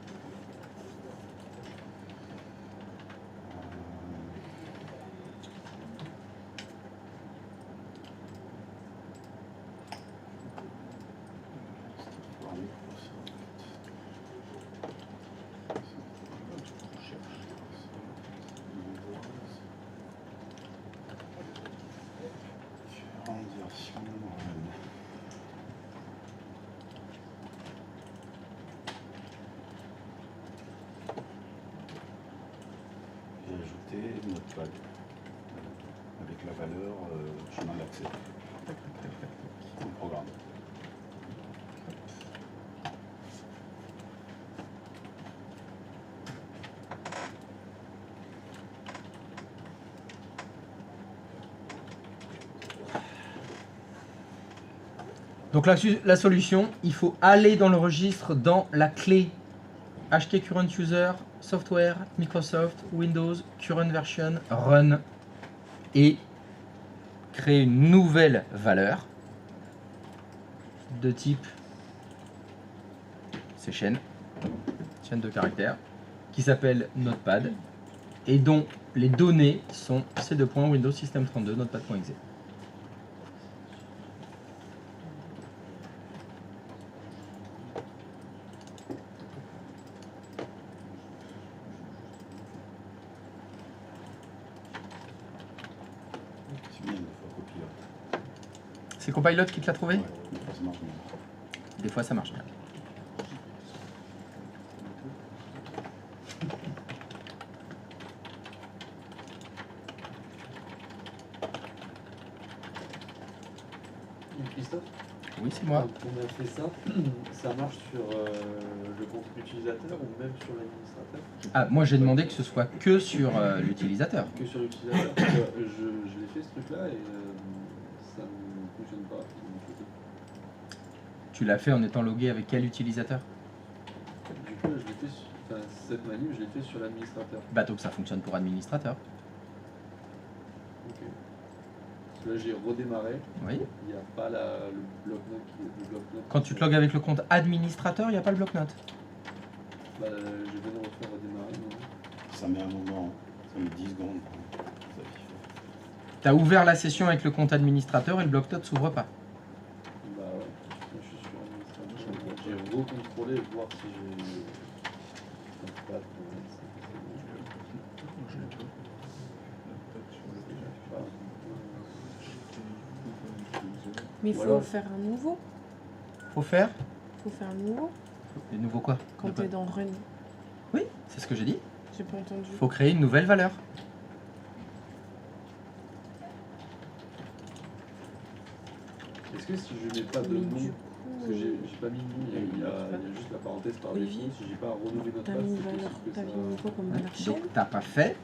J'ai ajouté Notepad avec la valeur chemin d'accès au programme. Donc la solution, il faut aller dans le registre, dans la clé HT Current User, Software, Microsoft, Windows, Current Version, Run, et créer une nouvelle valeur de type c'est chaîne de caractères, qui s'appelle Notepad, et dont les données sont ces deux points Windows System 32 Notepad.exe. C'est bien de fois copilote. C'est Copilot qui te l'a trouvé? Ouais, ça marche bien. Des fois ça marche bien. Christophe, Oui, c'est moi. quand on a fait ça, ça marche sur le compte utilisateur ou même sur l'administrateur? Ah, moi j'ai demandé que ce soit que sur l'utilisateur. Que sur l'utilisateur. Je l'ai fait ce truc-là et ça ne fonctionne pas. de mon côté. Tu l'as fait en étant logué avec quel utilisateur? Du coup, là, je l'ai fait cette manip, je l'ai fait sur l'administrateur. Bah donc ça fonctionne pour administrateur. Ok. Parce que là, j'ai redémarré. Oui. Il n'y a pas le bloc-notes Quand tu te logs avec le compte administrateur, il n'y a pas le bloc-notes. Bah, je viens de refaire redémarrer. Non. Ça met un moment, ça met 10 secondes. Ça affiche. Tu as ouvert la session avec le compte administrateur et le bloc-notes s'ouvre pas. Bah ouais, moi, je suis sur l'administrateur. J'ai recontrôlé, voir si j'ai. Pas de problème, c'est Mais il faut Voilà. faire un nouveau. Faut faire Faut faire un nouveau des nouveaux quoi? quand De quoi t'es dans Run. Oui, c'est ce que j'ai dit. J'ai pas entendu. Faut créer une nouvelle valeur. Est-ce que si je mets pas de Mais nom, du parce que j'ai pas mis de nom, il y a juste la parenthèse par Oui. défaut, si j'ai pas renommé notre T'as page, mis c'est valeur, possible que t'as ça. mis quoi comme valeur chaîne? Donc t'as pas fait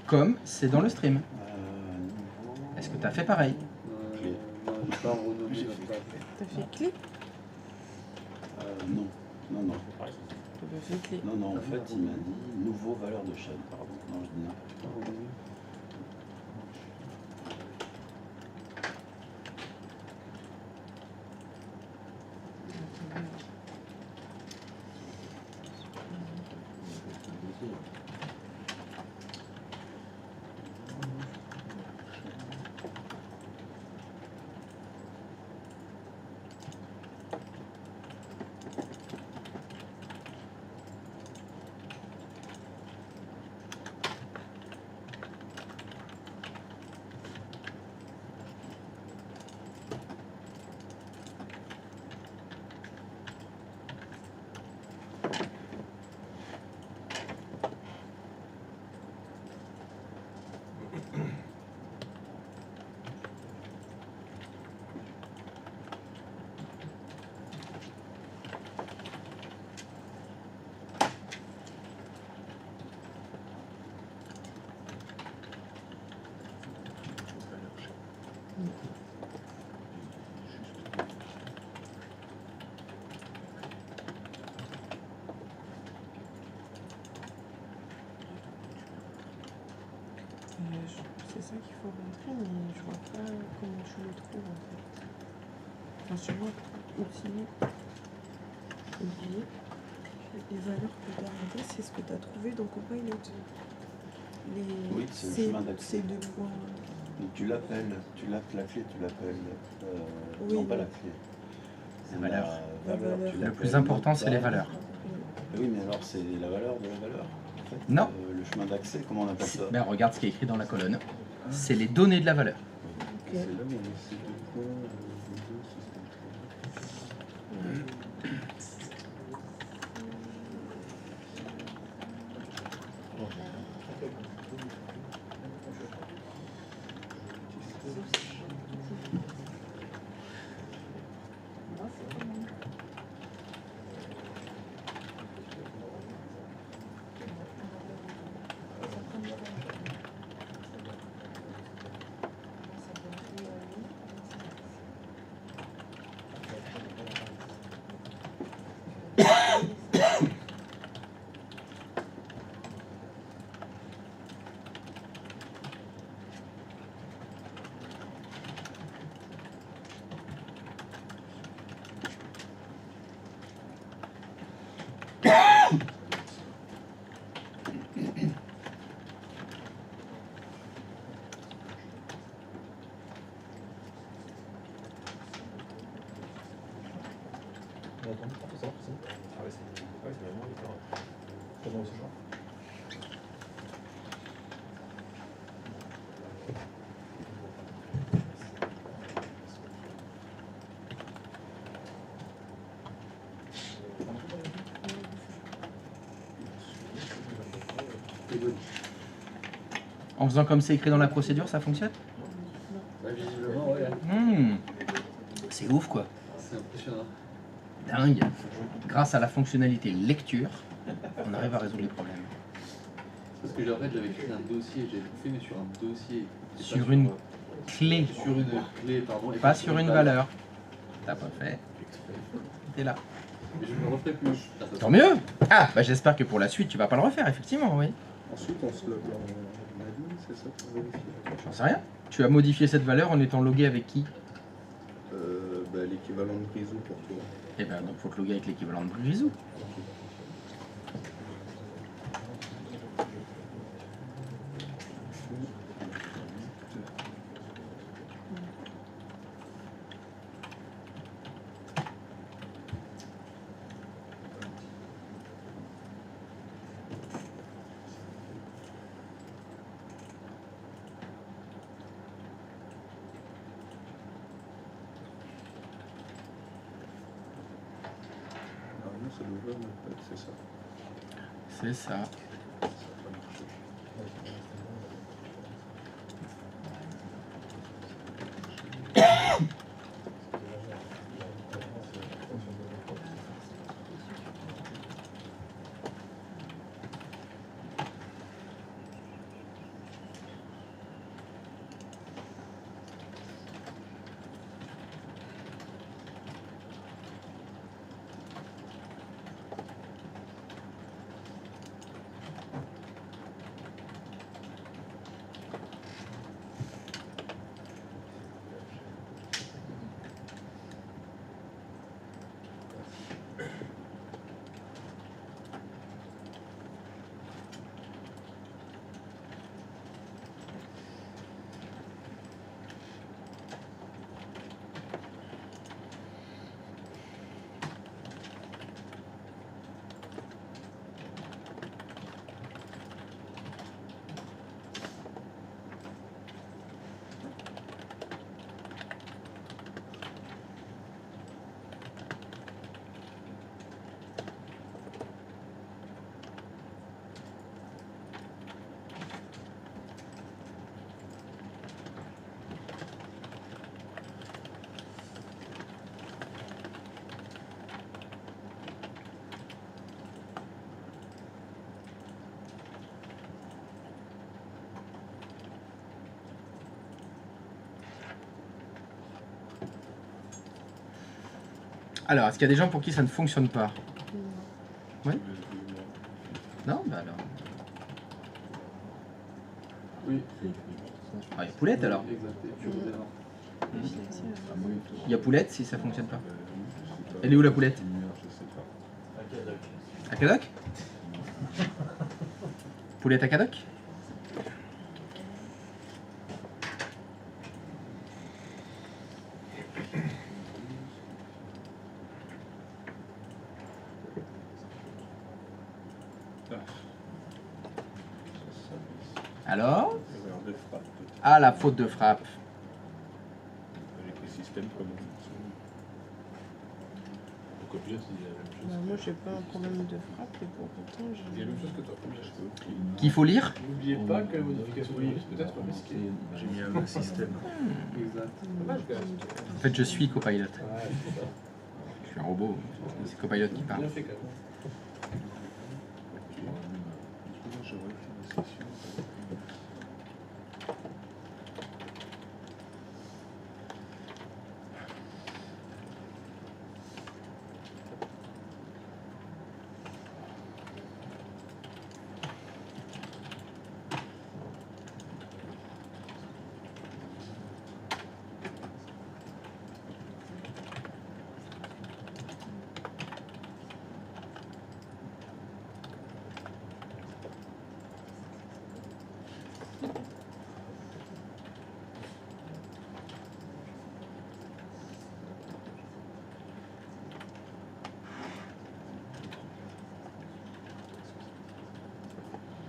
comme c'est dans le stream. Niveau- Est-ce que t'as fait pareil? Non, j'ai pas renommé notre page. T'as fait clé? Non, non, non. T'as pas fait clé. Non, non, en fait, il m'a dit nouveau valeur de chaîne, pardon. Non, je dis n'importe Pas renommé. c'est ça qu'il faut rentrer, mais je vois pas comment tu le trouves en fait. Enfin, sur moi, aussi, oublié. Les valeurs que tu as remontées, c'est ce que tu as trouvé dans Copilot. Oui, c'est le chemin d'accès. Ces deux points. Donc tu l'appelles, la clé, tu l'appelles. Oui, non, pas oui. la clé. La valeur. La valeur. tu Le l'appelles plus important, c'est les mental. valeurs. Oui, mais alors c'est la valeur de la valeur. En fait. Non. Le chemin d'accès, comment on appelle ça? Ben, regarde ce qui est écrit dans la colonne. C'est les données de la valeur. C'est là où on a ces deux points, Windows 63. En faisant comme c'est écrit dans la procédure, ça fonctionne? Bah, visiblement, ouais. C'est ouf quoi. C'est impressionnant. Dingue. Grâce à la fonctionnalité lecture, on arrive à résoudre les problèmes. Parce que en fait, j'avais créé un dossier, j'avais tout fait, mais sur un dossier. Et Sur pas une clé, sur une clé, pardon. Et pas sur une valeur. T'as pas fait. T'es là. Mais je ne le referai plus. Tant mieux. Ah, bah j'espère que pour la suite, tu vas pas le refaire, effectivement, oui. Ensuite, on se log en admin, c'est ça pour vérifier. J'en sais rien. Tu as modifié cette valeur en étant logué avec qui? L'équivalent de Grisou pour toi. Eh ben, donc faut te loguer avec l'équivalent de Grisou. Normalement, ça doit ouvrir, c'est ça. C'est ça. Ça a pas marché. Alors, est-ce qu'il y a des gens pour qui ça ne fonctionne pas? Oui? Non? Bah alors. Oui. Ah, il y a Poulette alors. Exact. Et tu redémarres. Il y a Poulette si ça fonctionne pas. Elle est où la Poulette? À Cadoc. Poulette à Cadoc. Alors? Erreur de frappe. Ah, la faute de frappe. Avec les systèmes comme on fonctionne. Au copier, c'est la même chose. Bah, moi, j'ai pas un problème de frappe et pour autant, C'est j'ai. la même chose que toi. Qu'il faut lire? N'oubliez pas que la modification de registre peut être risquée. J'ai mis un système. Exact. Dommage, quand même. En fait, je suis copilot. Ouais, c'est ça. Je suis un robot. C'est copilot qui parle. Bien fait, quand même.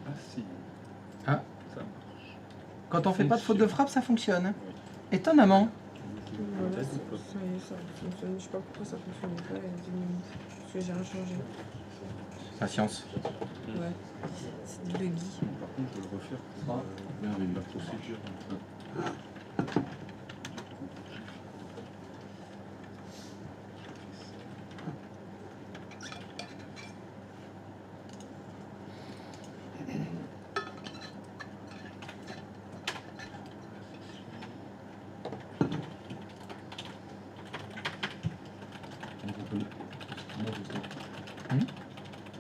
Ah si. Ah. Ça marche. Quand on fait pas de faute de frappe, ça fonctionne. Étonnamment. Voilà, ça y est, ça fonctionne. Je sais pas pourquoi ça fonctionnait pas il y a 10 minutes. Parce que j'ai rien changé. Patience. Ouais. C'est buggy. Par contre, je vais le refaire pour la procédure.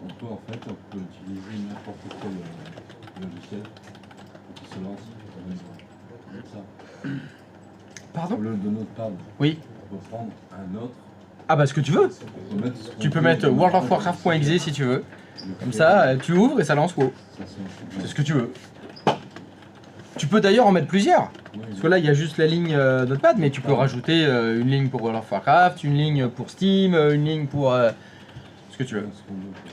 On peut en fait, on peut utiliser n'importe quel logiciel pour qu'il se lance comme ça. Pardon? Au lieu de Notepad, Oui. on peut prendre un autre. Ah bah ce que tu veux. On peut mettre ce qu'on Tu peux veut, mettre on peut worldofwarcraft.exe si tu veux. le Comme créer. ça, tu ouvres et ça lance WoW. Ça, C'est ce que tu veux. Tu peux d'ailleurs en mettre plusieurs. Parce que là, il y a juste la ligne Notepad, mais tu peux rajouter une ligne pour World of Warcraft, une ligne pour Steam, une ligne pour ce que tu veux.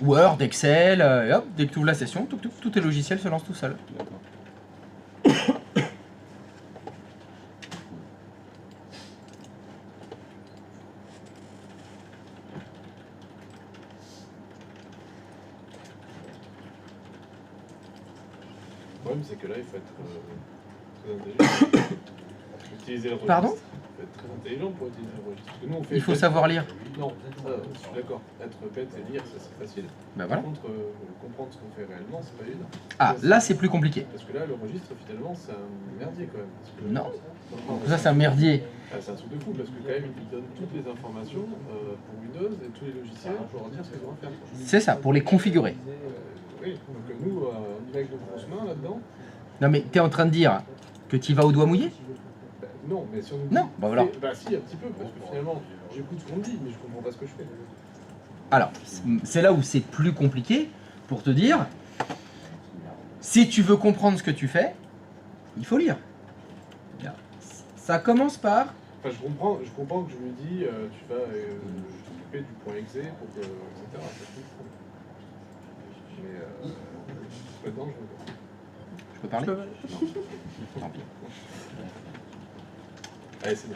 Word, Excel, et hop, dès que tu ouvres la session, tous tes logiciels se lancent tout seuls. D'accord. Le problème, c'est que là, il faut être très intelligent. Utiliser le registre. Pardon? Il faut être très intelligent pour utiliser le registre. Parce que nous, on fait Il faut bête. savoir lire. Non, ça, je suis d'accord. Être bête et lire, ça c'est facile. Bah voilà. Par contre, comprendre ce qu'on fait réellement, c'est pas évident. Ah, là c'est plus compliqué. Parce que là, le registre, finalement, c'est un merdier quand même. Parce que- Non. Non, Ça c'est un merdier. ah, c'est un truc de fou parce que quand même, ils donnent toutes les informations pour Windows et tous les logiciels pour leur dire ce qu'ils ont à faire. C'est ça, pour les configurer. Oui, donc nous, on y va avec de grosses mains là-dedans. Non mais t'es en train de dire que tu vas au doigt mouillé? Bah, non, mais si on nous dit, Non, bah voilà. Bah si, un petit peu, parce que finalement, j'écoute ce qu'on me dit, mais je comprends pas ce que je fais. Alors, c'est là où c'est plus compliqué pour te dire, si tu veux comprendre ce que tu fais, il faut lire. Ça commence par... Enfin, je comprends que je me dis, tu vas t'occuper du point exe pour que, etc. Ça, je comprends. Mais c'est pas dangereux. Quoi. Je peux parler? Non. Tant pis. Allez, c'est bon.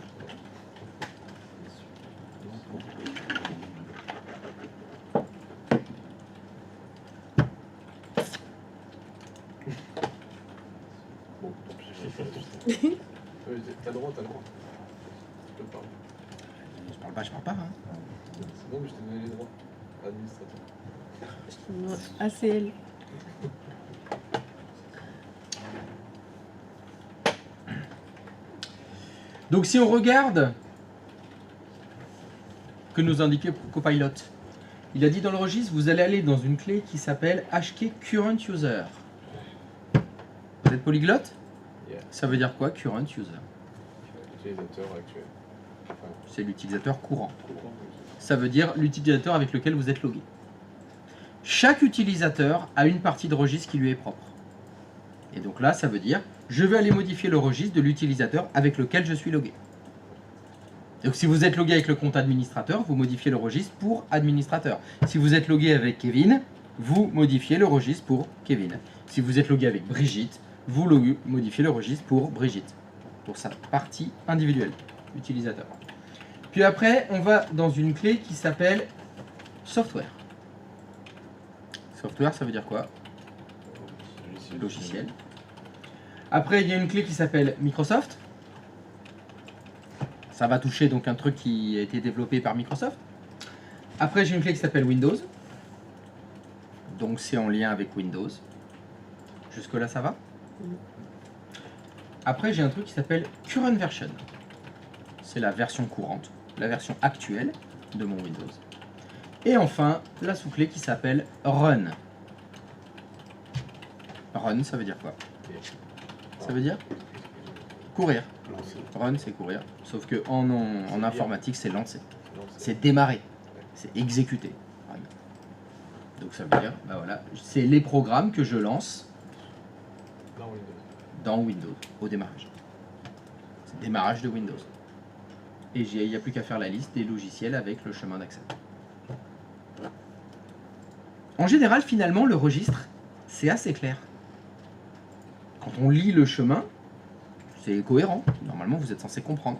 Bon, tant pis, je vais pas. Oui, t'as le droit. Tu peux parler. Je parle pas, hein. C'est bon, mais je t'ai donné les droits. Administrateur. ACL. Donc si on regarde que nous indiquait Copilot, il a dit dans le registre, vous allez aller dans une clé qui s'appelle HK Current User. Vous êtes polyglotte? Yeah. Ça veut dire quoi, current user? L'utilisateur actuel. Enfin, C'est l'utilisateur courant. courant. Ça veut dire l'utilisateur avec lequel vous êtes logué. Chaque utilisateur a une partie de registre qui lui est propre. Et donc là, ça veut dire, je vais aller modifier le registre de l'utilisateur avec lequel je suis logué. Donc si vous êtes logué avec le compte administrateur, vous modifiez le registre pour administrateur. Si vous êtes logué avec Kevin, vous modifiez le registre pour Kevin. Si vous êtes logué avec Brigitte, vous modifiez le registre pour Brigitte. Pour sa partie individuelle, utilisateur. Puis après, on va dans une clé qui s'appelle software. Software, ça veut dire quoi? Logiciel. Après, il y a une clé qui s'appelle Microsoft. Ça va toucher donc un truc qui a été développé par Microsoft. Après, j'ai une clé qui s'appelle Windows. Donc, c'est en lien avec Windows. Jusque-là, ça va? Après, j'ai un truc qui s'appelle Current Version. C'est la version courante, la version actuelle de mon Windows. Et enfin, la sous-clé qui s'appelle Run. Run, ça veut dire quoi? Ça veut dire courir. Run, c'est courir. Sauf que en informatique, c'est lancer. C'est démarrer. C'est exécuter. Run. Donc ça veut dire, bah voilà, c'est les programmes que je lance dans Windows, au démarrage. C'est démarrage de Windows. Et il n'y a plus qu'à faire la liste des logiciels avec le chemin d'accès. En général, finalement, le registre, c'est assez clair. Quand on lit le chemin, c'est cohérent. Normalement, vous êtes censé comprendre.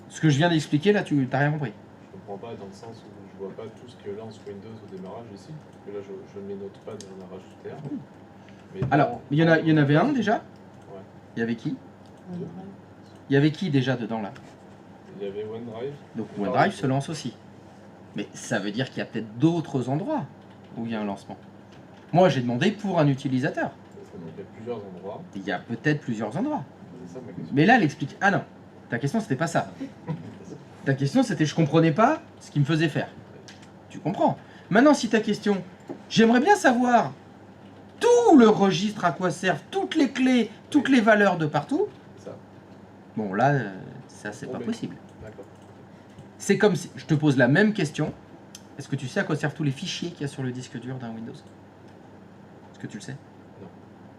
Ce que je viens d'expliquer, là, tu n'as rien compris. Je comprends pas dans le sens où je vois pas tout ce que lance Windows au démarrage ici. Parce que là, je ne les note pas dans la rage terre. Mais Alors, il y en avait un déjà. Ouais. Il y avait qui? OneDrive. Il y avait qui déjà dedans là? Il y avait OneDrive. Donc OneDrive se lance aussi. Mais ça veut dire qu'il y a peut-être d'autres endroits où il y a un lancement. Moi, j'ai demandé pour un utilisateur. Donc il y a plusieurs endroits. Il y a peut-être plusieurs endroits. C'est ça ma question. Mais là, elle explique. Ah non, ta question, c'était pas ça. Ta question, c'était je comprenais pas ce qu'il me faisait faire. Tu comprends. Maintenant, si ta question, j'aimerais bien savoir tout le registre, à quoi servent toutes les clés, toutes les valeurs de partout. C'est ça. Bon, là, ça, c'est Bon, pas mais- possible. D'accord. C'est comme si je te pose la même question. Est-ce que tu sais à quoi servent tous les fichiers qu'il y a sur le disque dur d'un Windows? Est-ce que tu le sais? Non.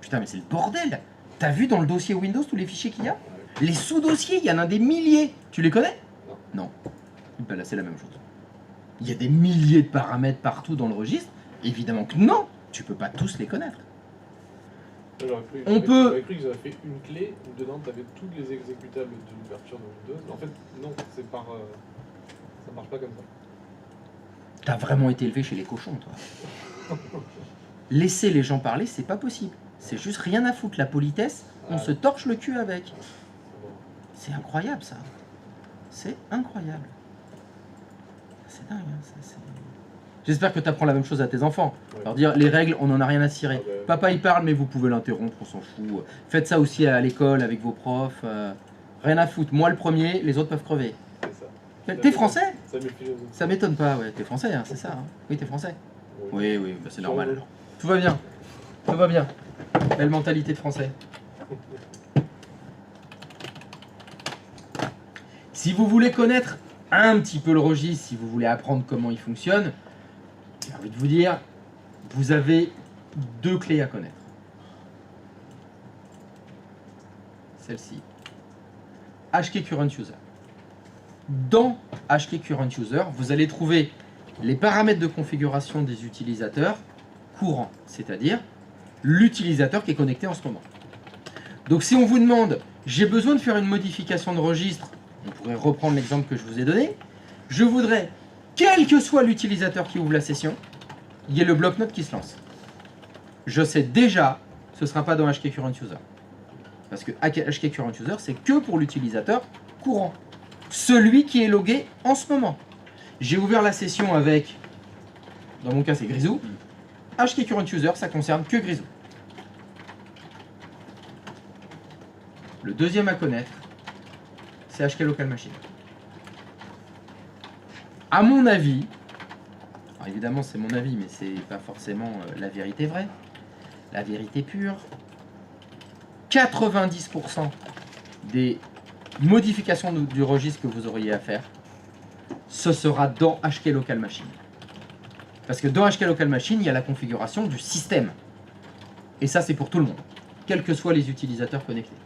Putain, mais c'est le bordel. T'as vu dans le dossier Windows tous les fichiers qu'il y a? Les sous-dossiers, il y en a des milliers. Tu les connais? Non. Ben là, c'est la même chose. Il y a des milliers de paramètres partout dans le registre. Évidemment que non, tu peux pas tous les connaître. On peut- J'aurais cru qu'ils avaient fait une clé où dedans tu avais tous les exécutables de l'ouverture de Windows. En fait, non, c'est par. Ça marche pas comme ça. T'as vraiment été élevé chez les cochons, toi. Laisser les gens parler, c'est pas possible. C'est juste rien à foutre. La politesse, on se torche le cul avec. C'est bon. C'est incroyable, ça. C'est incroyable. C'est dingue, hein, ça, c'est... J'espère que tu apprends la même chose à tes enfants. Ouais. Leur dire, les règles, on n'en a rien à cirer. Ah bah, Papa, il parle, mais vous pouvez l'interrompre, on s'en fout. Faites ça aussi à l'école, avec vos profs. Rien à foutre. Moi, le premier, les autres peuvent crever. C'est ça. T'es français? Ça m'est philosophique. Ça m'étonne pas, ouais. T'es français, hein, c'est ça. Hein. Oui, t'es français. Oui, oui, bah, c'est normal. Sur- Tout va bien. Tout va bien. Belle mentalité de français. Si vous voulez connaître un petit peu le registre, si vous voulez apprendre comment il fonctionne, j'ai envie de vous dire, vous avez deux clés à connaître. Celle-ci. HK Current User. Dans HK Current User, vous allez trouver les paramètres de configuration des utilisateurs courants, c'est-à-dire l'utilisateur qui est connecté en ce moment. Donc si on vous demande, j'ai besoin de faire une modification de registre, on pourrait reprendre l'exemple que je vous ai donné, je voudrais, quel que soit l'utilisateur qui ouvre la session, il y ait le bloc-notes qui se lance. Je sais déjà, ce ne sera pas dans HK Current User. Parce que HK Current User, c'est que pour l'utilisateur courant. Celui qui est logué en ce moment. J'ai ouvert la session avec, dans mon cas c'est Grisou. HK Current User, ça concerne que Grisou. Le deuxième à connaître, c'est HK Local Machine. À mon avis, alors évidemment c'est mon avis, mais c'est pas forcément la vérité vraie, la vérité pure, 90% des modifications du registre que vous auriez à faire, ce sera dans HK Local Machine. Parce que dans HK Local Machine, il y a la configuration du système. Et ça, c'est pour tout le monde, quels que soient les utilisateurs connectés.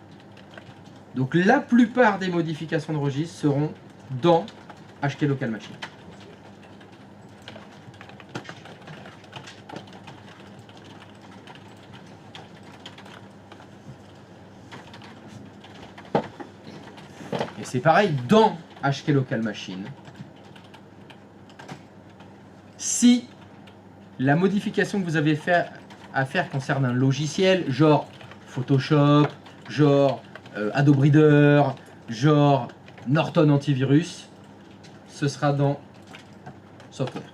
Donc la plupart des modifications de registre seront dans HK Local Machine. Et c'est pareil dans HK Local Machine. Si la modification que vous avez à faire concerne un logiciel, genre Photoshop, genre Adobe Reader, genre Norton Antivirus, ce sera dans Software.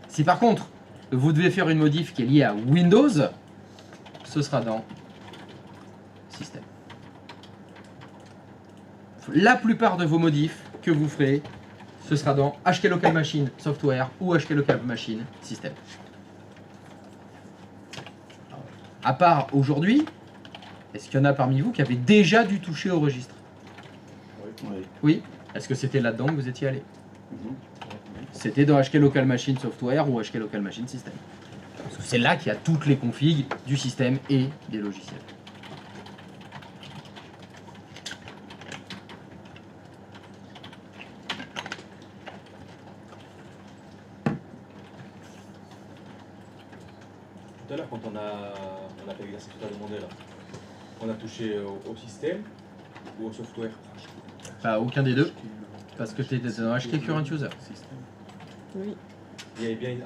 Si par contre, vous devez faire une modif qui est liée à Windows, ce sera dans Système. La plupart de vos modifs que vous ferez, ce sera dans HK Local Machine Software ou HK Local Machine Système. À part aujourd'hui, est-ce qu'il y en a parmi vous qui avaient déjà dû toucher au registre? Oui. Oui. Est-ce que c'était là-dedans que vous étiez allé? Mhm. C'était dans HK Local Machine Software ou HK Local Machine System. Parce que c'est là qu'il y a toutes les configs du système et des logiciels. Tout à l'heure, quand on a fait l'exercice que tu as demandé là, on a touché au système ou au software? Pas aucun des deux, parce que tu étais dans HK Current User. Oui. Il y avait bien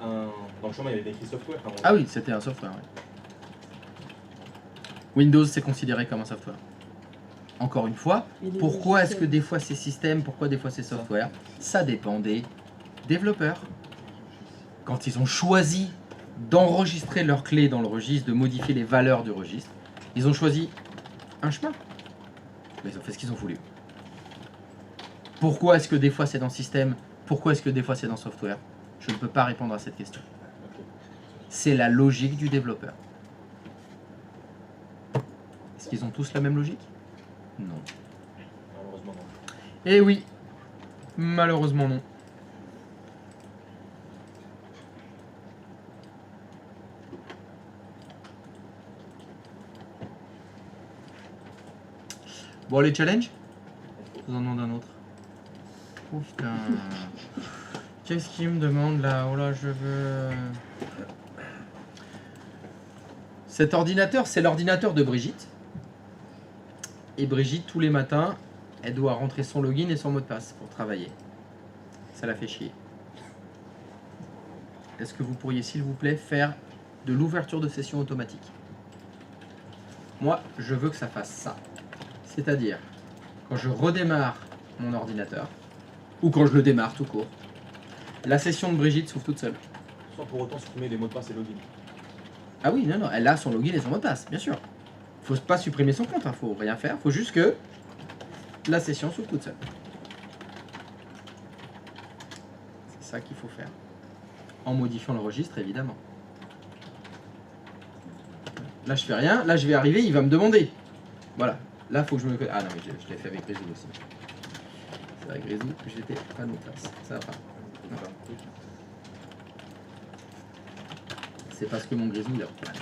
dans le chemin, il y avait écrit software. Hein, Ah oui, c'était un software. Oui. Windows, c'est considéré comme un software. Encore une fois, Et les pourquoi est-ce que logiciels. des fois c'est système, pourquoi des fois c'est software? Ça dépend des développeurs. Quand ils ont choisi d'enregistrer leurs clés dans le registre, de modifier les valeurs du registre, ils ont choisi un chemin. Mais ils ont fait ce qu'ils ont voulu. Pourquoi est-ce que des fois c'est dans système? Pourquoi est-ce que des fois c'est dans software? Je ne peux pas répondre à cette question. C'est la logique du développeur. Est-ce qu'ils ont tous la même logique? Non. Malheureusement, non. Eh oui, malheureusement non. Bon, les challenges? Je vous en demande un autre. Oh putain. Qu'est-ce qu'il me demande là? Oh là, je veux... Cet ordinateur, c'est l'ordinateur de Brigitte. Et Brigitte, tous les matins, elle doit rentrer son login et son mot de passe pour travailler. Ça la fait chier. Est-ce que vous pourriez, s'il vous plaît, faire de l'ouverture de session automatique? Moi, je veux que ça fasse ça. C'est-à-dire, quand je redémarre mon ordinateur, ou quand je le démarre tout court, la session de Brigitte s'ouvre toute seule. Sans pour autant supprimer les mots de passe et login. Ah oui, non, non, elle a son login et son mot de passe, bien sûr. Faut pas supprimer son compte, hein, faut rien faire, faut juste que la session s'ouvre toute seule. C'est ça qu'il faut faire. En modifiant le registre, évidemment. Là, je fais rien, là, je vais arriver, il va me demander. Voilà, là, faut que je me... Ah non, mais je l'ai fait avec Grisou aussi. C'est avec Grisou que j'étais pas de mot de passe. Ça va pas. D'accord. C'est parce que mon Grisou, il a... Voilà.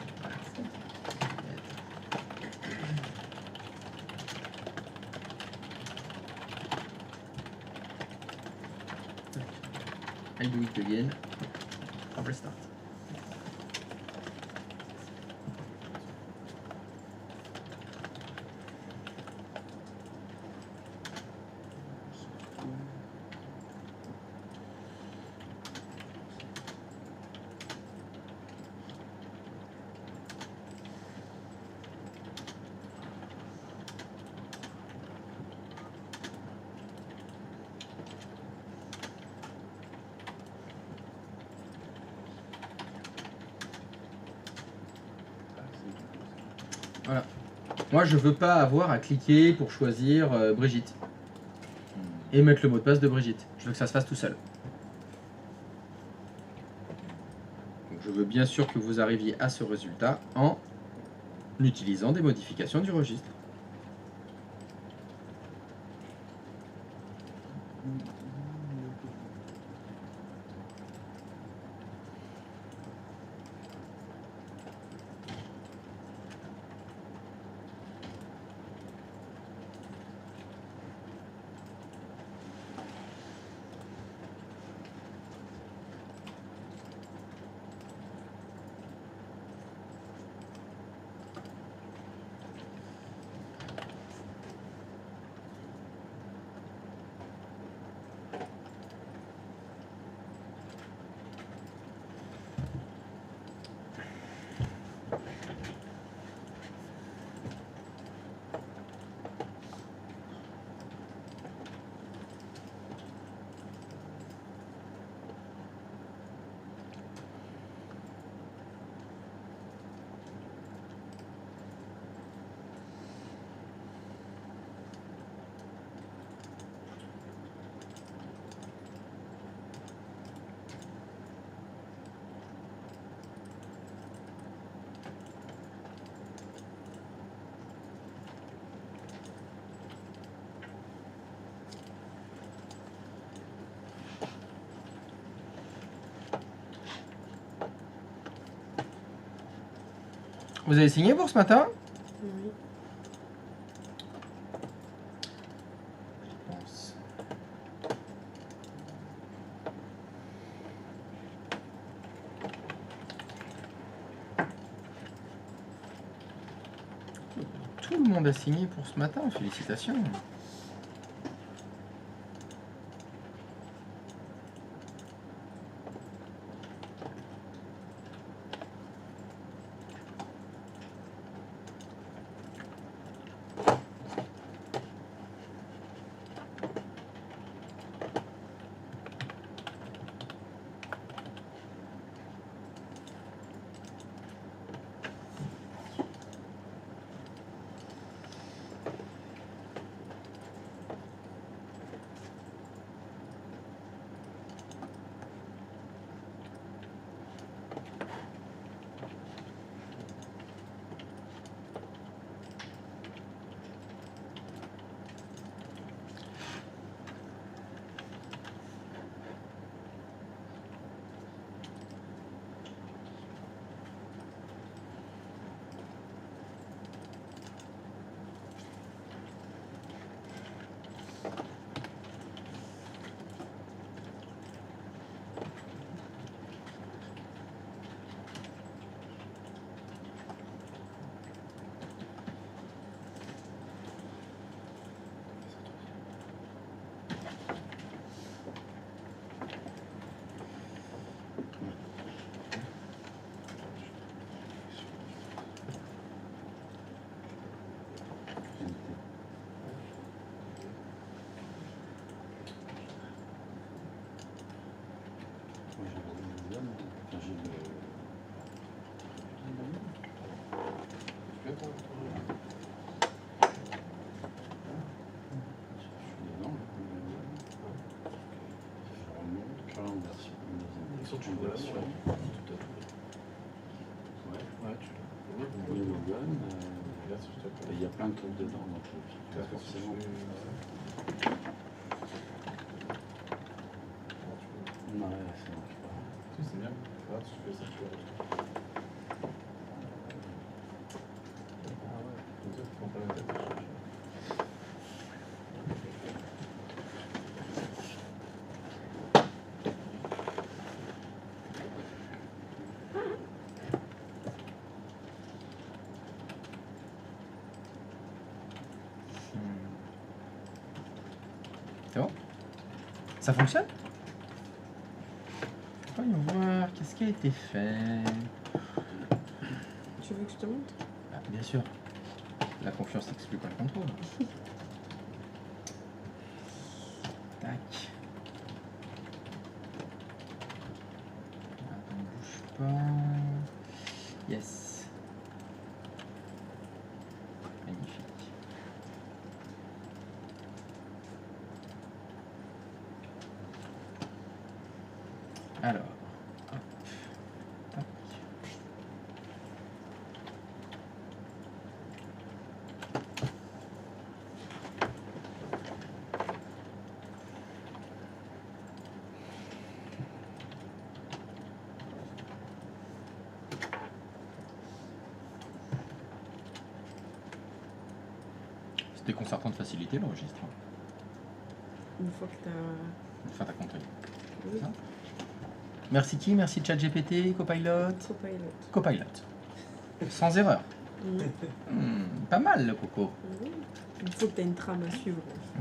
I do it again. I'll restart. Voilà. Moi, je veux pas avoir à cliquer pour choisir Brigitte et mettre le mot de passe de Brigitte. Je veux que ça se fasse tout seul. Donc, Je veux bien sûr que vous arriviez à ce résultat en utilisant des modifications du registre. Vous avez signé pour ce matin? Oui. Je pense. Tout le monde a signé pour ce matin, félicitations. Moi, j'ai le Logan, enfin, j'ai le... Tu fais ton- Je suis dedans, le Logan. Je remonte, current version. Ils sont toujours version. là, Ouais. Ouais, tu Oui, Logan. Regarde si je te Et il y a plein de trucs dedans, donc pas forcément. Non, ouais, ça marche pas. Si, c'est bien. Regarde si tu fais ça, tu vas retrouver. Comme ça, tu prends pas la tête à chercher. C'est bon? Ça fonctionne? Voyons voir, qu'est-ce qui a été fait? Tu veux que je te montre? Ah, bien sûr. La confiance n'exclut pas le contrôle. Tac. Attends, bouge pas. Yes. Magnifique. Alors, hop, tac. déconcertant de faciliter le registre. Une fois que t'as... Une fois t'as compris. Oui, Merci qui? Merci ChatGPT, Copilot. Copilot. Copilot. Sans erreur. Mhm. Pas mal le coco. Oui. Il faut que t'aies une trame à suivre.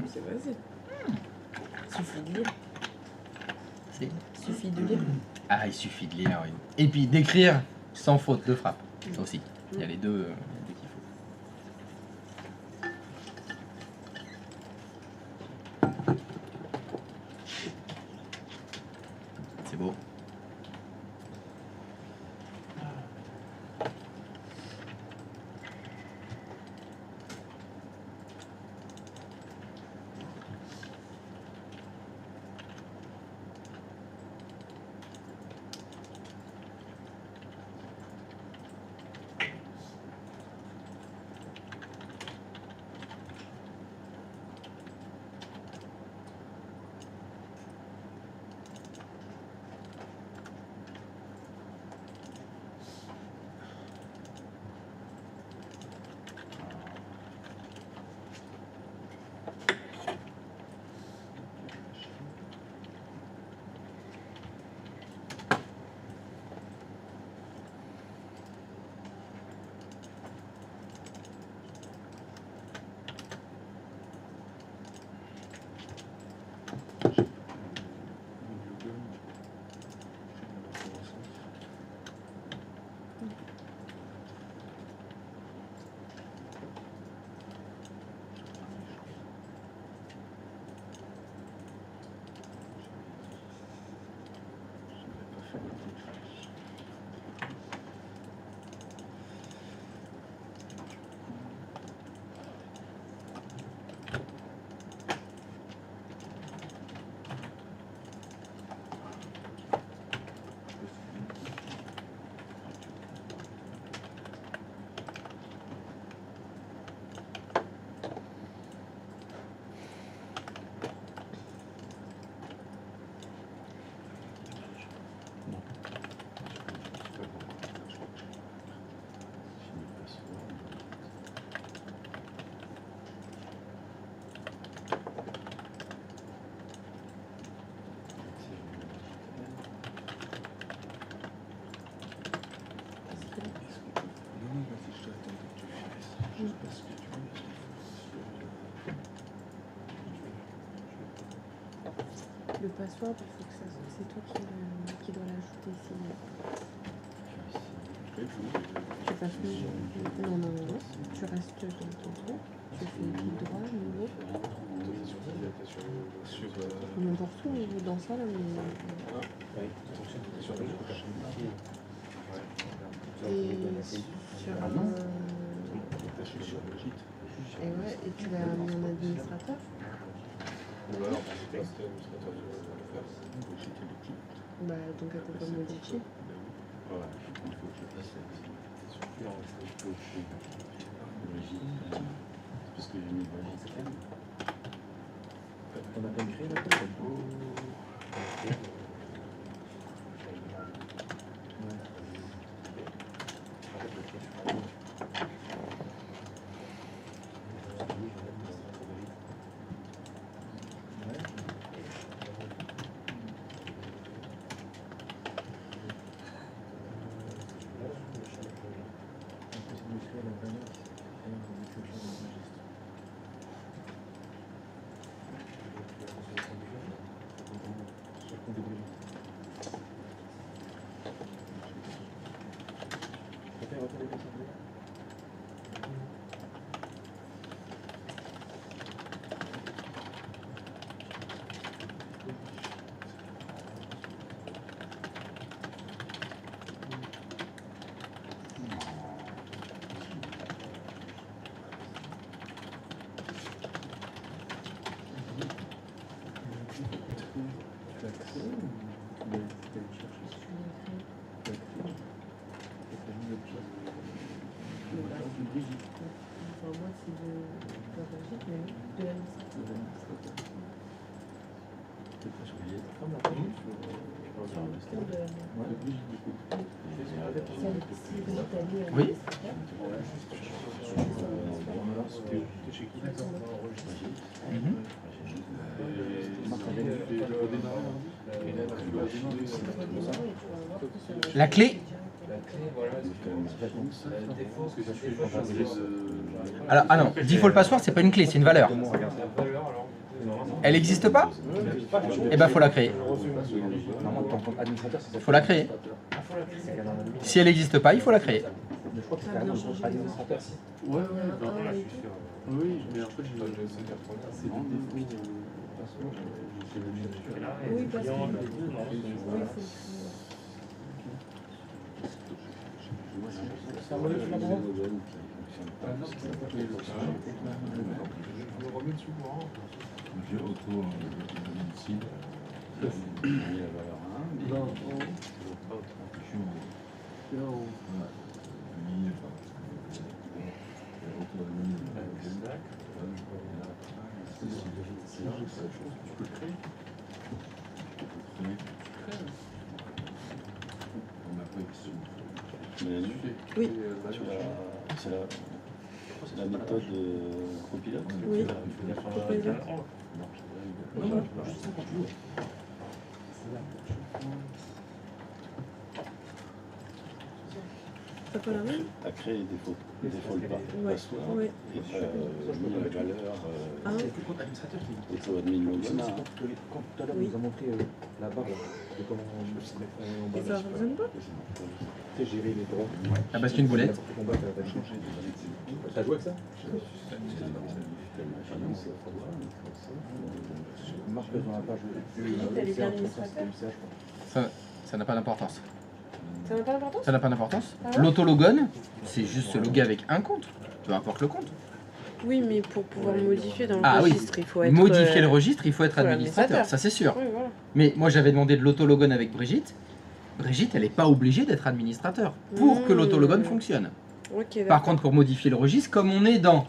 C'est vas-y. Suffit de lire. C'est- Suffit de lire. Ah, il suffit de lire, oui. Et puis d'écrire sans faute de frappe. Ça aussi. Il y a les deux qu'il faut. C'est beau. Le password, il faut que ça... c'est toi qui dois l'ajouter ici. Tu passes non, tu restes dans ton truc, tu fais clic droit, nouveau. N'importe où, dans ça là, mais... Et et ouais, et tu l'as mis en administrateur. Bah donc elle peut pas modifier. Parce que j'ai mis On a peine créé là. Enfin, moi, c'est de la Belgique, mais de l'administrateur. Oui. La clé. Alors, ah non, default password, c'est pas une clé, c'est une valeur. Elle n'existe pas? Eh ben, faut la créer. Faut la créer. Si elle n'existe pas, il faut la créer. Ouais, oui, mais en fait, Oui, parce que... Je remets dessus moi. J'ai autour ici. non, Oui. C'est la méthode copilote. Oui. T'as pas la même? T'as créé des faux passwords Ouais. et t'as mis la valeur Ah, auto-admin login. Quand tout à l'heure, oui. on nous a montré la barre de comment on Et ça fonctionne pas? gérer les droits. Ah bah c'est une boulette. T'as joué avec ça? Marque dans la page. Elle est bien administrateur. Ça n'a pas d'importance. Ça n'a pas d'importance? Ça n'a pas d'importance. Ah ouais? L'autologon, c'est juste se loguer avec un compte. Peu importe le compte. Oui, mais pour pouvoir modifier dans le Ah oui. registre, il faut être... Modifier le registre, il faut être faut administrateur, l'administrateur. ça c'est sûr. Oui, voilà. Mais moi j'avais demandé de l'autologon avec Brigitte. Brigitte, elle n'est pas obligée d'être administrateur pour que l'autologon fonctionne. Ok, Par d'accord. contre, pour modifier le registre, comme on est dans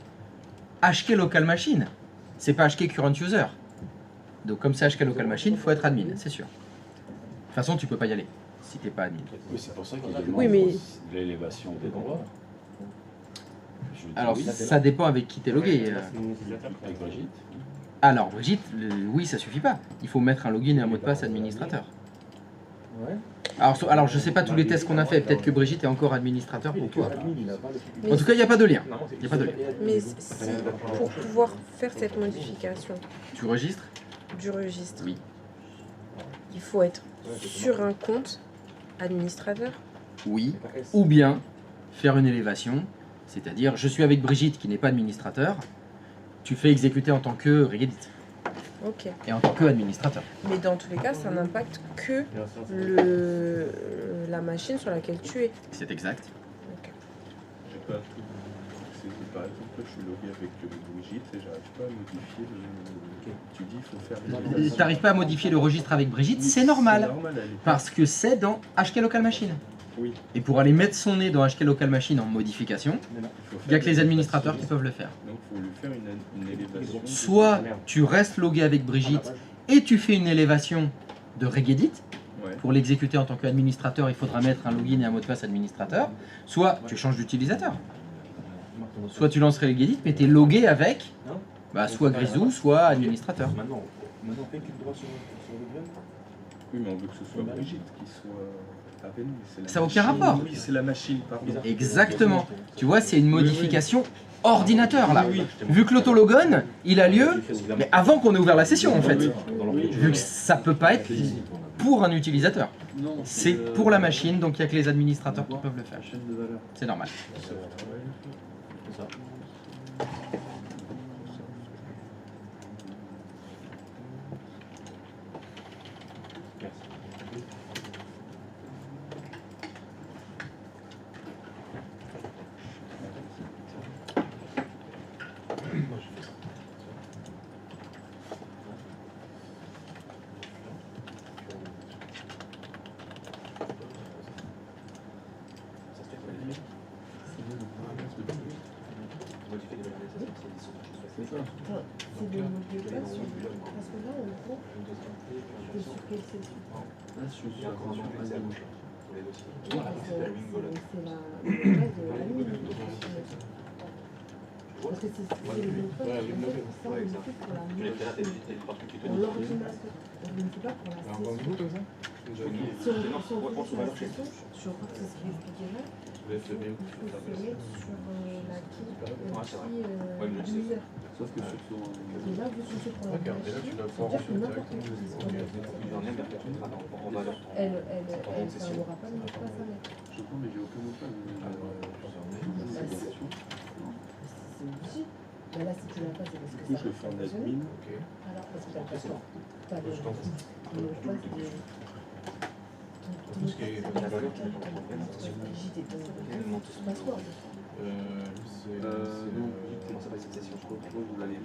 HK Local Machine, c'est pas HK Current User. Donc comme c'est HK Local Machine, il faut être admin, c'est sûr. De toute façon, tu peux pas y aller si t'es pas admin. Oui, c'est pour ça qu'il demande Oui, mais- l'élévation des droits. Je dis Alors oui, ça dépend avec qui t'es logué. avec Brigitte. Alors Brigitte, oui, ça suffit pas. Il faut mettre un login et un mot de passe administrateur. Ouais. Alors je sais pas tous les tests qu'on a fait, peut-être que Brigitte est encore administrateur pour toi. Mais En tout cas, il n'y a pas de lien. Il y a pas de lien. Mais si, pour pouvoir faire cette modification Tu registres? du registre, Oui. il faut être sur un compte administrateur. Oui. Ou bien faire une élévation, c'est-à-dire je suis avec Brigitte qui n'est pas administrateur, tu fais exécuter en tant que Regedit Ok. et en tant que administrateur. Mais dans tous les cas, ça n'impacte que la machine sur laquelle tu es. C'est exact. Ok. j'ai pas tout. C'est par exemple, là, je suis logué avec Brigitte et j'arrive pas à modifier le. Tu dis, il faut faire les. Tu n'arrives pas à modifier le registre avec Brigitte, c'est normal. Parce que c'est dans HK Local Machine. Oui. Et pour aller mettre son nez dans HK Local Machine en modification, il n'y a que les administrateurs qui peuvent le faire. Donc, il faut lui faire une élévation. Soit tu restes logué avec Brigitte et tu fais une élévation de Regedit. Ouais. Pour l'exécuter en tant qu'administrateur, il faudra mettre un login et un mot de passe administrateur. Soit tu changes d'utilisateur. Soit tu lances Regedit, mais tu es logué avec soit Grisou, soit administrateur. Maintenant, on fait qu'il droit sur le bien. Oui, mais on veut que ce soit Brigitte qui soit. Ça n'a aucun rapport. Oui, c'est la machine, pardon. Exactement. Tu vois, c'est une modification ordinateur là. Vu que l'autologon, il a lieu, mais avant qu'on ait ouvert la session en fait. Vu que ça peut pas être pour un utilisateur. Non, C'est pour la machine, donc il n'y a que les administrateurs qui peuvent le faire. chaîne de valeur. C'est normal. C'est de modifier pas sur... Parce que là, on voit que sur quelle session. C'est la base de la ligne. Parce que c'est le mot de passe, Ouais, l'une de ça, deux. on Ouais, le exact. fait pour la Tu les fais là, t'as des parties qui te pour disent. l'ordinateur. On ne le fait pas pour la Alors, comme session. vous, comme ça Si on fait sur la session, je crois que c'est ce qu'il expliquerait. Je laisse le Il mail. faut se mettre sur la qui Ouais, c'est vrai. Ouais, mais je sais. user. Sauf que sur son. Et là, vous cherchez pour la D'accord, et là, tu machine, vas c'est-à-dire pouvoir que n'importe qui directement disponible. J'en ai, mais après, tu mettras en valeur. Ça n'aura pas de mot de passe à mettre. Je crois, mais j'ai aucun mot de passe. C'est obligé. Mais là, si tu l'as pas, c'est parce que Du coup, ça je le fais en fonctionne. admin. Alors, parce que t'as pas le t'as le mot de passe, Tout ce qui est- ton Brigitte et ton password. Non, Comment ça s'appelle cette session? vous l'avez dit.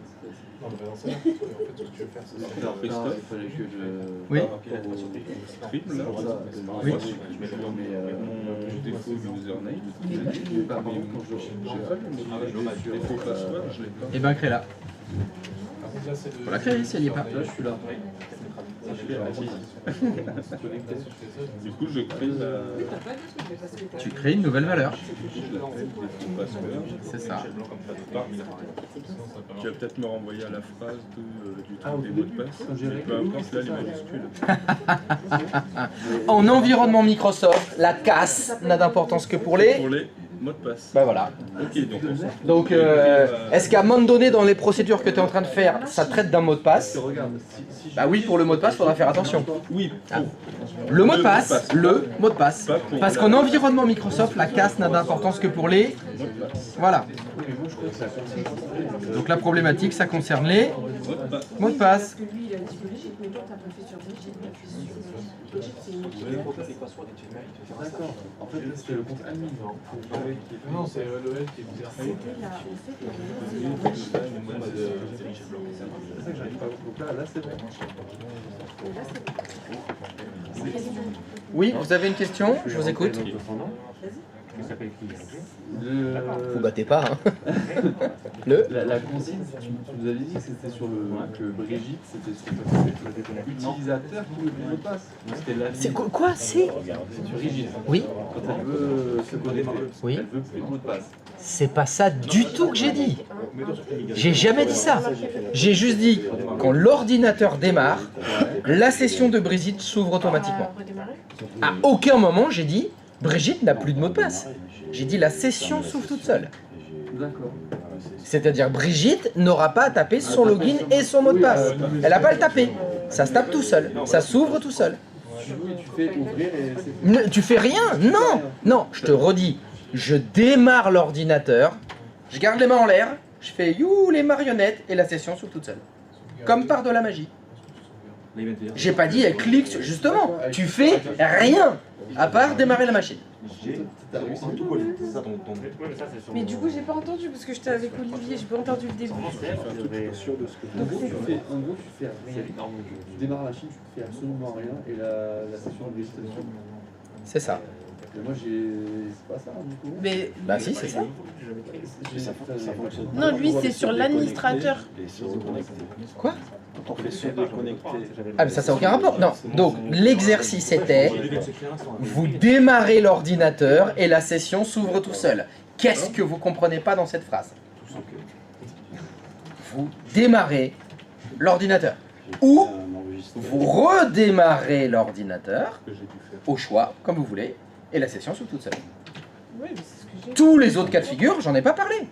Non, mais dans ça, en fait, ce que tu veux faire, c'est ça. Alors, Christophe, il fallait que je. Oui. Stream, là, Oui. je mets mon défaut username. Mais par contre, quand je. J'ai pas le mot de défaut password, je l'ai pas. Et ben crée-la. Par contre, là, c'est le. Faut la créer, si elle y est pas. Là, je suis là. Du coup, je crée la. Tu crées une nouvelle valeur. Je l'appelle défaut password. C'est ça. Tu vas peut-être me renvoyer à la phrase du truc des mots de passe. Mais peu importe, là, les majuscules. En environnement Microsoft, la casse n'a d'importance que pour les... Pour les mots de passe. Bah voilà. Ok, donc on s'en fout. Donc, est-ce qu'à un moment donné, dans les procédures que tu es en train de faire, ça traite d'un mot de passe? Regarde, si je. Bah oui, pour le mot de passe, il faudra faire attention. Oui, Le mot de passe, le mot de passe. Pas pour Parce la- qu'en environnement Microsoft, la casse n'a d'importance que pour les... mots de passe. Voilà. Donc la problématique, ça concerne les Mot de passe. mots de passe. Parce que lui, il a dit Brigitte, mais toi, t'as pas fait sur Brigitte, t'as fait sur Brigitte, c'est une Tu mets les profils, les passwords et tu mets, il te fait faire ça. D'accord. En fait, là, c'était le compte admin. Non, c'est l'OL qui est bizarre. C'était la, en fait, la C'est une mode de Richard Blanc. C'est ça que j'arrive pas. Donc là, c'est bon. et là, c'est question. Oui, vous avez une question? Je vous écoute. Vous battez pas, hein. La consigne, tu nous avais dit que c'était sur le. que Brigitte, c'était sur l'utilisateur qui met le mot de passe. C'était la. C'est quoi? C'est Brigitte. Oui, Quand elle veut se connecter, oui. elle veut plus le mot de passe. C'est pas ça du tout que j'ai dit. J'ai jamais dit ça. J'ai juste dit, quand l'ordinateur démarre, la session de Brigitte s'ouvre automatiquement. Redémarrer. À aucun moment, j'ai dit, Brigitte n'a plus de mot de passe. J'ai dit, la session s'ouvre toute seule. D'accord. C'est-à-dire, Brigitte n'aura pas à taper son login et son mot de passe. Elle n'a pas à le taper. Ça se tape tout seul. Ça s'ouvre tout seul. Tu fais ouvrir et c'est. Tu fais rien? Non, non, je te redis. Je démarre l'ordinateur, je garde les mains en l'air, je fais you les marionnettes et la session s'ouvre toute seule. Comme par de la magie. J'ai pas dit elle clique sur... Justement, tu fais rien à part démarrer la machine. T'as réussi à tout coller. C'est ça ton. Mais du coup, j'ai pas entendu parce que j'étais avec Olivier, j'ai pas entendu le début. En gros, tu fais rien. Tu démarres la machine, tu fais absolument rien et la session de Brigitte. C'est ça. Et moi, c'est pas ça, du coup. Mais Bah si, c'est ça. Ça fonctionne. non, lui, c'est sur l'administrateur. Les sauts connectés. Quoi? Quand on fait sauts déconnectés. Ah mais ça n'a aucun rapport. Non. Donc l'exercice était, vous démarrez l'ordinateur et la session s'ouvre tout seul. Qu'est-ce que vous comprenez pas dans cette phrase? Vous démarrez l'ordinateur. Ou vous redémarrez l'ordinateur, au choix, comme vous voulez, et la session s'ouvre toute seule. Oui, mais c'est ce que j'ai. Tous les autres cas de figure, j'en ai pas parlé.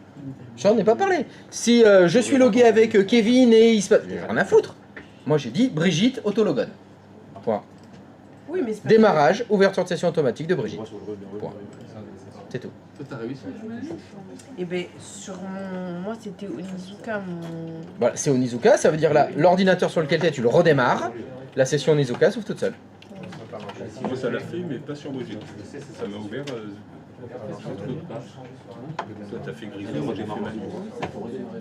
J'en ai pas parlé. Si je suis logué avec Kevin et il se passe... Rien à foutre. Moi j'ai dit Brigitte autologon. Point. Oui, mais c'est pas. Démarrage, ouverture de session automatique de Brigitte. Point. C'est tout. Toi, t'as réussi? Eh ben, sur mon. Moi, c'était Onizuka, mon. Voilà, c'est Onizuka, ça veut dire là, l'ordinateur sur lequel tu es, tu le redémarres. La session Onizuka s'ouvre toute seule. Moi, ça l'a fait, mais pas sur Brigitte. Ça m'a ouvert. Ça t'a fait griller, moi j'ai fait Manu.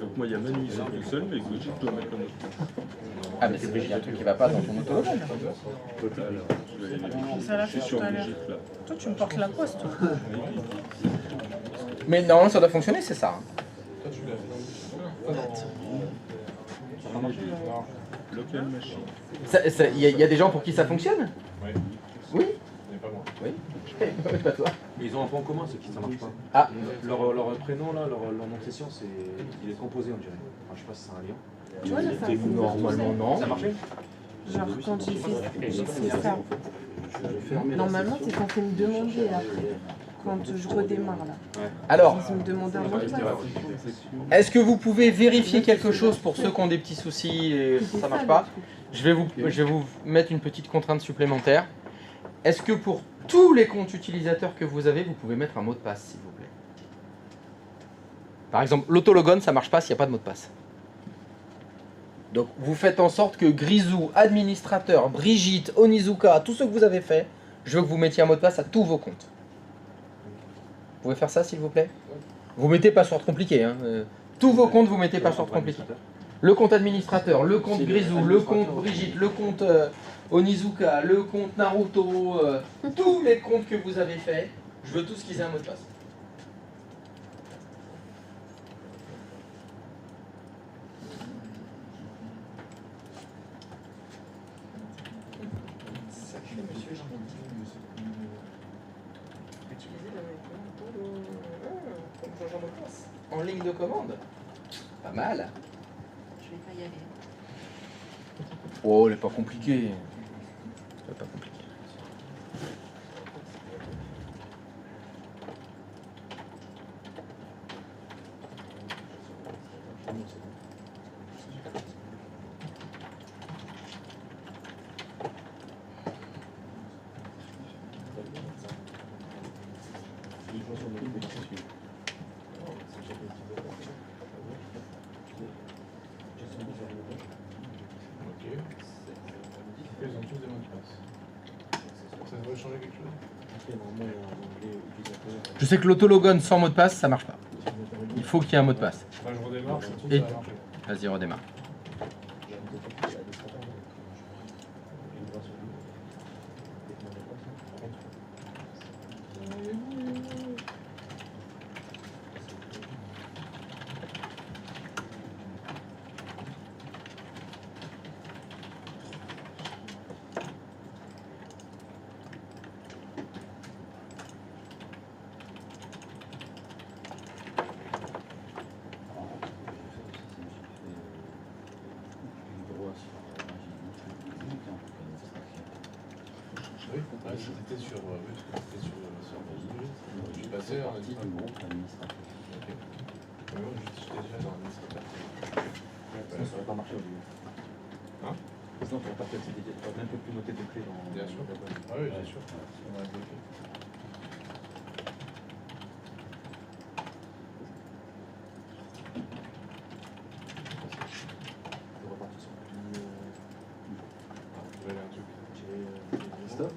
Donc moi il y a Manu, il sort tout seul, mais Brigitte doit mettre un autre. Ah mais c'est il y a un truc qui va pas dans ton autologon. Alors, je vais aller vérifier. Ça l'a Je suis fait sur tout à l'heure. Brigitte là. Toi, tu me portes la poste, toi. Mais normalement ça doit fonctionner, c'est ça. Toi, tu l'as fait dans le. Local machine. Il y a des gens pour qui ça fonctionne? Oui. Oui. Mais pas moi. Oui. Pas toi. Mais ils ont un point commun, c'est que ça marche pas. Ah. Leur prénom, là, leur nom de session, il est composé, on dirait. Enfin, je sais pas si c'est un lien. Tu vois, là, ça a fait Normalement, non. Ça a marché? Genre, quand j'ai fait ça. Normalement, c'est censé me demander après. Quand je redémarre là. Alors, Ça me demande un mot de passe. est-ce que vous pouvez vérifier quelque chose pour ceux qui ont des petits soucis et C'est ça marche le pas? truc. Je vais vous mettre une petite contrainte supplémentaire. Est-ce que pour tous les comptes utilisateurs que vous avez, vous pouvez mettre un mot de passe, s'il vous plaît? Par exemple, l'autologon, ça marche pas s'il n'y a pas de mot de passe. Donc, vous faites en sorte que Grisou, administrateur, Brigitte, Onizuka, tous ceux que vous avez fait, je veux que vous mettiez un mot de passe à tous vos comptes. Vous pouvez faire ça, s'il vous plaît? Vous mettez password compliqué. Hein. Tous vos comptes, vous mettez password compliqué. Le compte administrateur, le compte Grisou, le compte Brigitte, le compte Onizuka, le compte Naruto, tous les comptes que vous avez faits, je veux tous qu'ils aient un mot de passe. En ligne de commande. Pas mal. Je vais pas y aller. Oh, elle est pas compliquée. Elle est pas compliquée. Ils ont tous des mots de passe. Ça devrait changer quelque chose. Je sais que l'autologon sans mot de passe, ça marche pas. Il faut qu'il y ait un mot de passe. Enfin, je redémarre, ça se trouve, Et- ça va marcher. Vas-y, redémarre. Oui, ouais, c'était sur. Oui, parce que c'était sur je suis passé en dit. Ok. Ouais, moi, j'étais déjà dans l'administrateur. Sinon, ça aurait pas marché au début. Hein? Sinon, tu n'aurais pas fait cette idée. Tu n'aurais même plus noter de clés dans. Bien sûr. Ah oui, bien sûr. On a bloqué. Tu repartir sur plus. J'avais un truc. Christophe,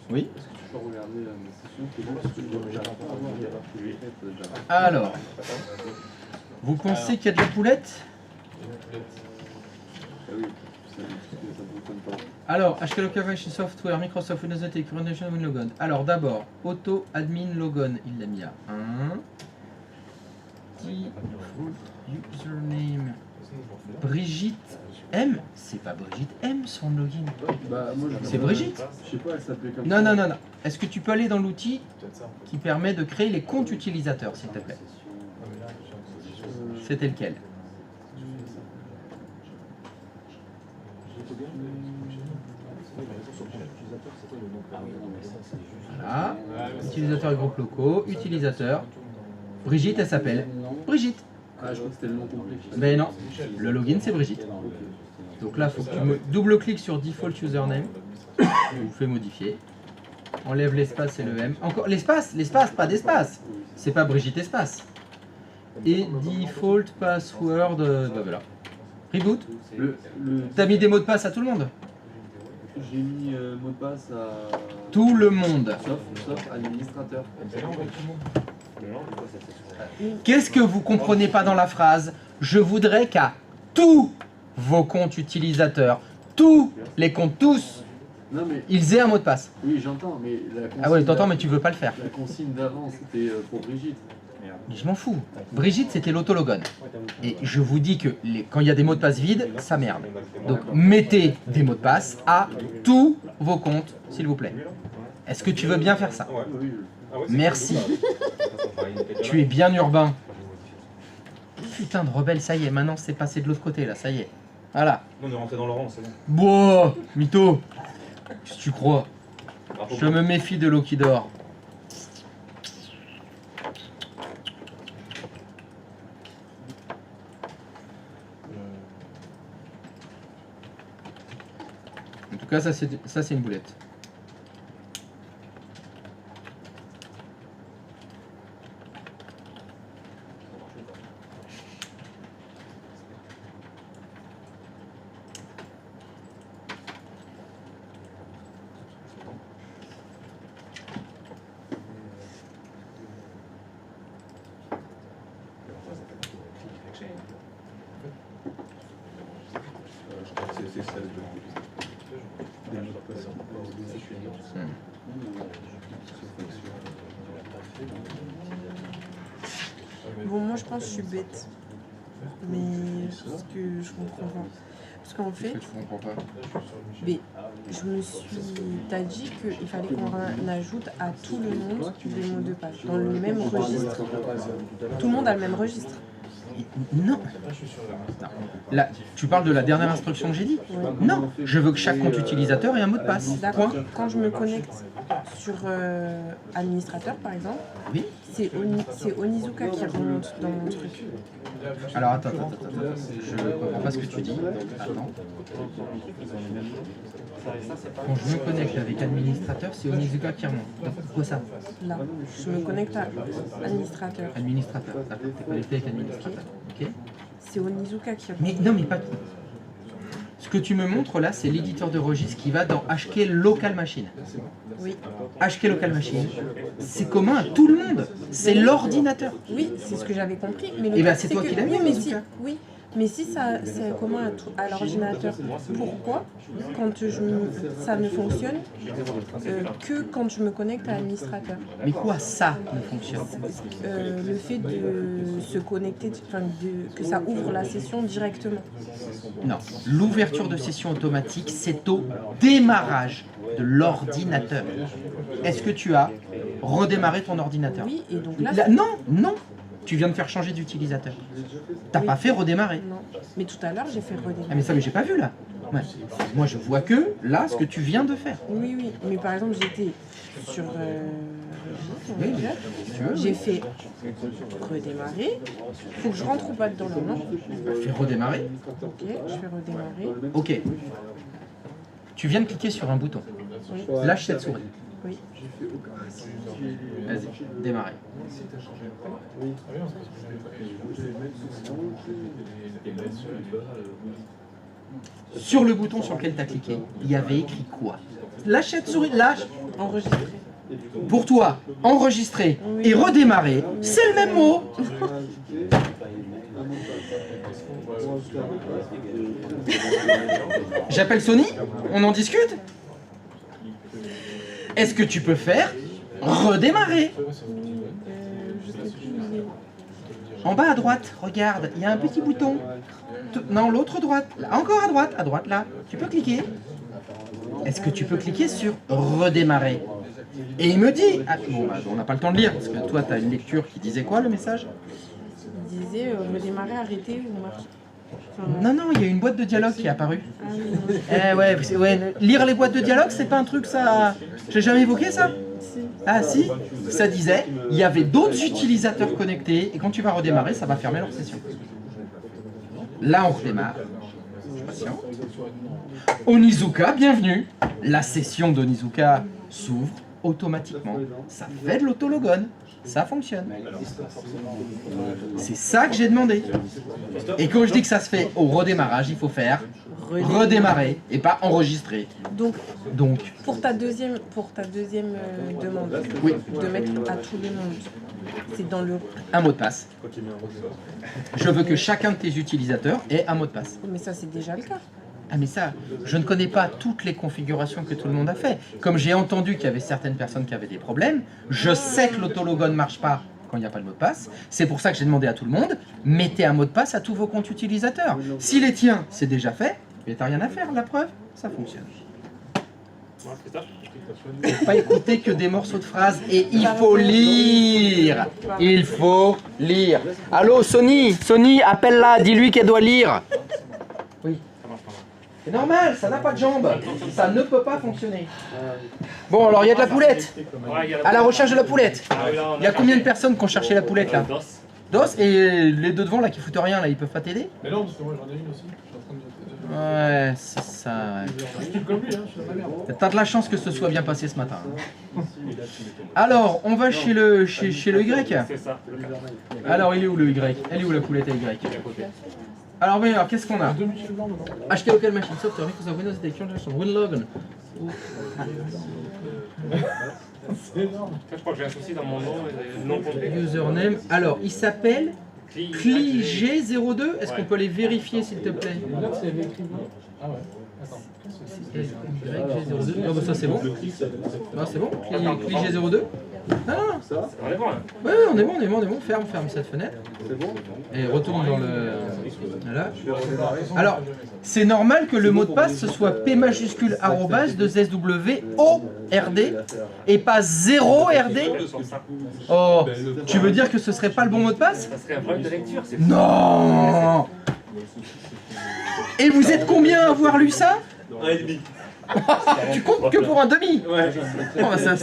Oui. est-ce que tu peux regarder mes sessions? C'est bon, parce que j'arrive pas à voir les faites déjà. Alors, vous pensez qu'il y a de la poulette? Ah oui, ça ne fonctionne pas. Alors, HK Location Software, Microsoft Windows 10, Coronation WinLogon. Alors d'abord, Auto Admin Logon, il l'a mis à 1. Username Brigitte M. C'est pas Brigitte M son login. Bah, moi, C'est Brigitte. Je sais pas, elle s'appelait comme Non, ça. non, non, non. Est-ce que tu peux aller dans l'outil Peut-être ça, en fait. qui permet de créer les comptes utilisateurs, s'il te plaît? Ah, mais là, j'ai C'était lequel? Voilà. Utilisateur et groupes locaux. Utilisateur. Brigitte, elle s'appelle Brigitte. Ah, je crois que c'était le nom complet. Ben non. Le login, c'est Brigitte. Donc là, il faut que tu double-cliques sur Default Username. Vous faites modifier. Enlève l'espace et le M. Encore l'espace, pas d'espace. C'est pas Brigitte espace. Et Default Password. Bah voilà. Reboot. T'as mis des mots de passe à tout le monde? J'ai mis mot de passe à. Tout le monde. Sauf administrateur. Qu'est-ce que vous comprenez pas dans la phrase? Je voudrais qu'à tous vos comptes utilisateurs, tous les comptes, tous, Non, mais. ils aient un mot de passe. Oui, j'entends, mais la consigne. Ah ouais, t'entends, mais tu veux pas le faire. La consigne d'avant, c'était pour Brigitte. Je m'en fous. Brigitte, c'était l'autologone. Et je vous dis que quand il y a des mots de passe vides, ça merde. Donc mettez des mots de passe à tous vos comptes, s'il vous plaît. Est-ce que tu veux bien faire ça? Merci. Tu es bien urbain. Putain de rebelle, ça y est, maintenant c'est passé de l'autre côté là, ça y est. Voilà. On est rentré dans le rang, c'est bon. Boah, mytho. Qu'est-ce que tu crois? Je me méfie de l'eau qui dort. En tout cas, ça c'est une boulette. C'est celle de... Bon, moi je pense que je suis bête. Mais ce que je comprends pas. Parce qu'en fait, Tu comprends pas. mais je me suis. T'as dit qu'il fallait qu'on ajoute à tout le monde des mots de passe dans le même registre. Tout le monde a le même registre. Non. Là, tu parles de la dernière instruction que j'ai dit? Ouais. Non, je veux que chaque compte utilisateur ait un mot de passe. D'accord. Point. Quand je me connecte sur administrateur par exemple, Oui. c'est Onizuka qui remonte dans mon truc. Alors attends. Je ne comprends pas ce que tu dis. Attends. Quand je me connecte avec administrateur, c'est Onizuka qui remonte. Pourquoi ça? Là, je me connecte à administrateur. Administrateur. D'accord, t'es connecté avec administrateur. Ok. C'est Onizuka qui remonte. Mais non, mais pas tout. Ce que tu me montres là, c'est l'éditeur de registre qui va dans HK Local Machine. Oui. HK Local Machine, c'est commun à tout le monde. C'est l'ordinateur. Oui, c'est ce que j'avais compris. Mais le Eh ben, truc, c'est toi que- qui l'as oui, mis, mais Onizuka. oui, mais si ça c'est commun à l'ordinateur, pourquoi quand ça ne fonctionne que quand je me connecte à administrateur? Mais quoi, ça ne fonctionne? Le fait de se connecter, que ça ouvre la session directement. Non, l'ouverture de session automatique, c'est au démarrage de l'ordinateur. Est-ce que tu as redémarré ton ordinateur? Oui, et donc là, Non, tu viens de faire changer d'utilisateur. T'as Oui. pas fait redémarrer. non. Mais tout à l'heure, j'ai fait Ah redémarrer. mais ça, mais j'ai pas vu là. Ouais. Moi, je vois que là, ce que tu viens de faire. Oui, oui. Mais par exemple, j'étais sur on va Oui, dire. si tu veux. J'ai fait redémarrer. Faut que je rentre ou pas dedans là, non? Fais redémarrer. Ok, je vais redémarrer. Ok. Tu viens de cliquer sur un bouton. Oui. Lâche cette souris. Oui. Vas-y, démarrer. Sur le bouton sur lequel tu as cliqué, il y avait écrit quoi? Lâche cette souris, lâche. Enregistrer. Pour toi, enregistrer Oui. et redémarrer, c'est le même mot. J'appelle Sony, on en discute. Est-ce que tu peux faire redémarrer? Je sais plus. En bas à droite, regarde, il y a un petit bouton. Non, l'autre droite. Là, encore à droite là. Tu peux cliquer. Est-ce que tu peux cliquer sur redémarrer? Et il me dit, ah, bon, bah, on n'a pas le temps de lire, parce que toi, tu as une lecture qui disait quoi le message? Il disait redémarrer, arrêter ou marcher. Enfin, Non, non, il y a une boîte de dialogue qui est apparue. Ah oui, non. Eh ouais, lire les boîtes de dialogue, c'est pas un truc ça... J'ai jamais évoqué ça? Si. Ah si, ça disait, il y avait d'autres utilisateurs connectés, et quand tu vas redémarrer, ça va fermer leur session. Là, on redémarre. Je suis patient. Onizuka, bienvenue. La session d'Onizuka s'ouvre automatiquement. Ça fait de l'autologone. Ça fonctionne. C'est ça que j'ai demandé. Et quand je dis que ça se fait au redémarrage, il faut faire redémarrer et pas enregistrer. Donc, pour ta deuxième demande, Oui. de mettre à tout le monde, c'est dans le... Un mot de passe. Je veux que chacun de tes utilisateurs ait un mot de passe. Mais ça, c'est déjà le cas. Ah mais ça, je ne connais pas toutes les configurations que tout le monde a fait. Comme j'ai entendu qu'il y avait certaines personnes qui avaient des problèmes, je sais que l'autologone ne marche pas quand il n'y a pas de mot de passe. C'est pour ça que j'ai demandé à tout le monde, mettez un mot de passe à tous vos comptes utilisateurs. Si les tiens, c'est déjà fait, mais t'as rien à faire, la preuve, ça fonctionne. Faut pas écouter que des morceaux de phrases et il faut lire. Il faut lire. Allô, Sony, appelle-la, dis-lui qu'elle doit lire. Oui. C'est normal, ça n'a pas de jambes. Ça ne peut pas fonctionner. Bon, alors il y a de la poulette. À la recherche de la poulette. Il y a combien de personnes qui ont cherché la poulette là? Dos et les deux devant là qui foutent rien là, ils peuvent pas t'aider? Mais non, parce que moi j'en ai une aussi. Je suis en train de. Ouais, c'est ça. Ouais. Je suis comme lui, hein, je suis dans la merde. T'as de la chance que ce soit bien passé ce matin. Alors, on va chez le Y. C'est ça. Alors, il est où le Y? Elle est où la poulette à Y? Alors, oui, alors qu'est-ce qu'on a? HK Local Machine Software, Microsoft Windows Detection, WinLogon. C'est énorme. Je crois que j'ai un souci dans mon nom, non complet. Username. Alors, il s'appelle CliG02. Est-ce qu'on peut les vérifier, s'il te plaît? Là, c'est écrit. Ah ouais. Attends. YG02. Ah bah ça c'est bon. Non, c'est bon. CliG02. Non, non, non. On est bon là. Ouais, on est bon. Ferme cette fenêtre. Et retourne dans le... Voilà. Alors, c'est normal que le mot de passe ce soit P majuscule arrobase de SW ORD et pas 0 RD. Oh, tu veux dire que ce serait pas le bon mot de passe? Ça serait un problème de lecture, c'est Non. Et vous êtes combien à avoir lu ça? 1,5. Tu comptes que pour un demi? Ouais. Oh, bah ça,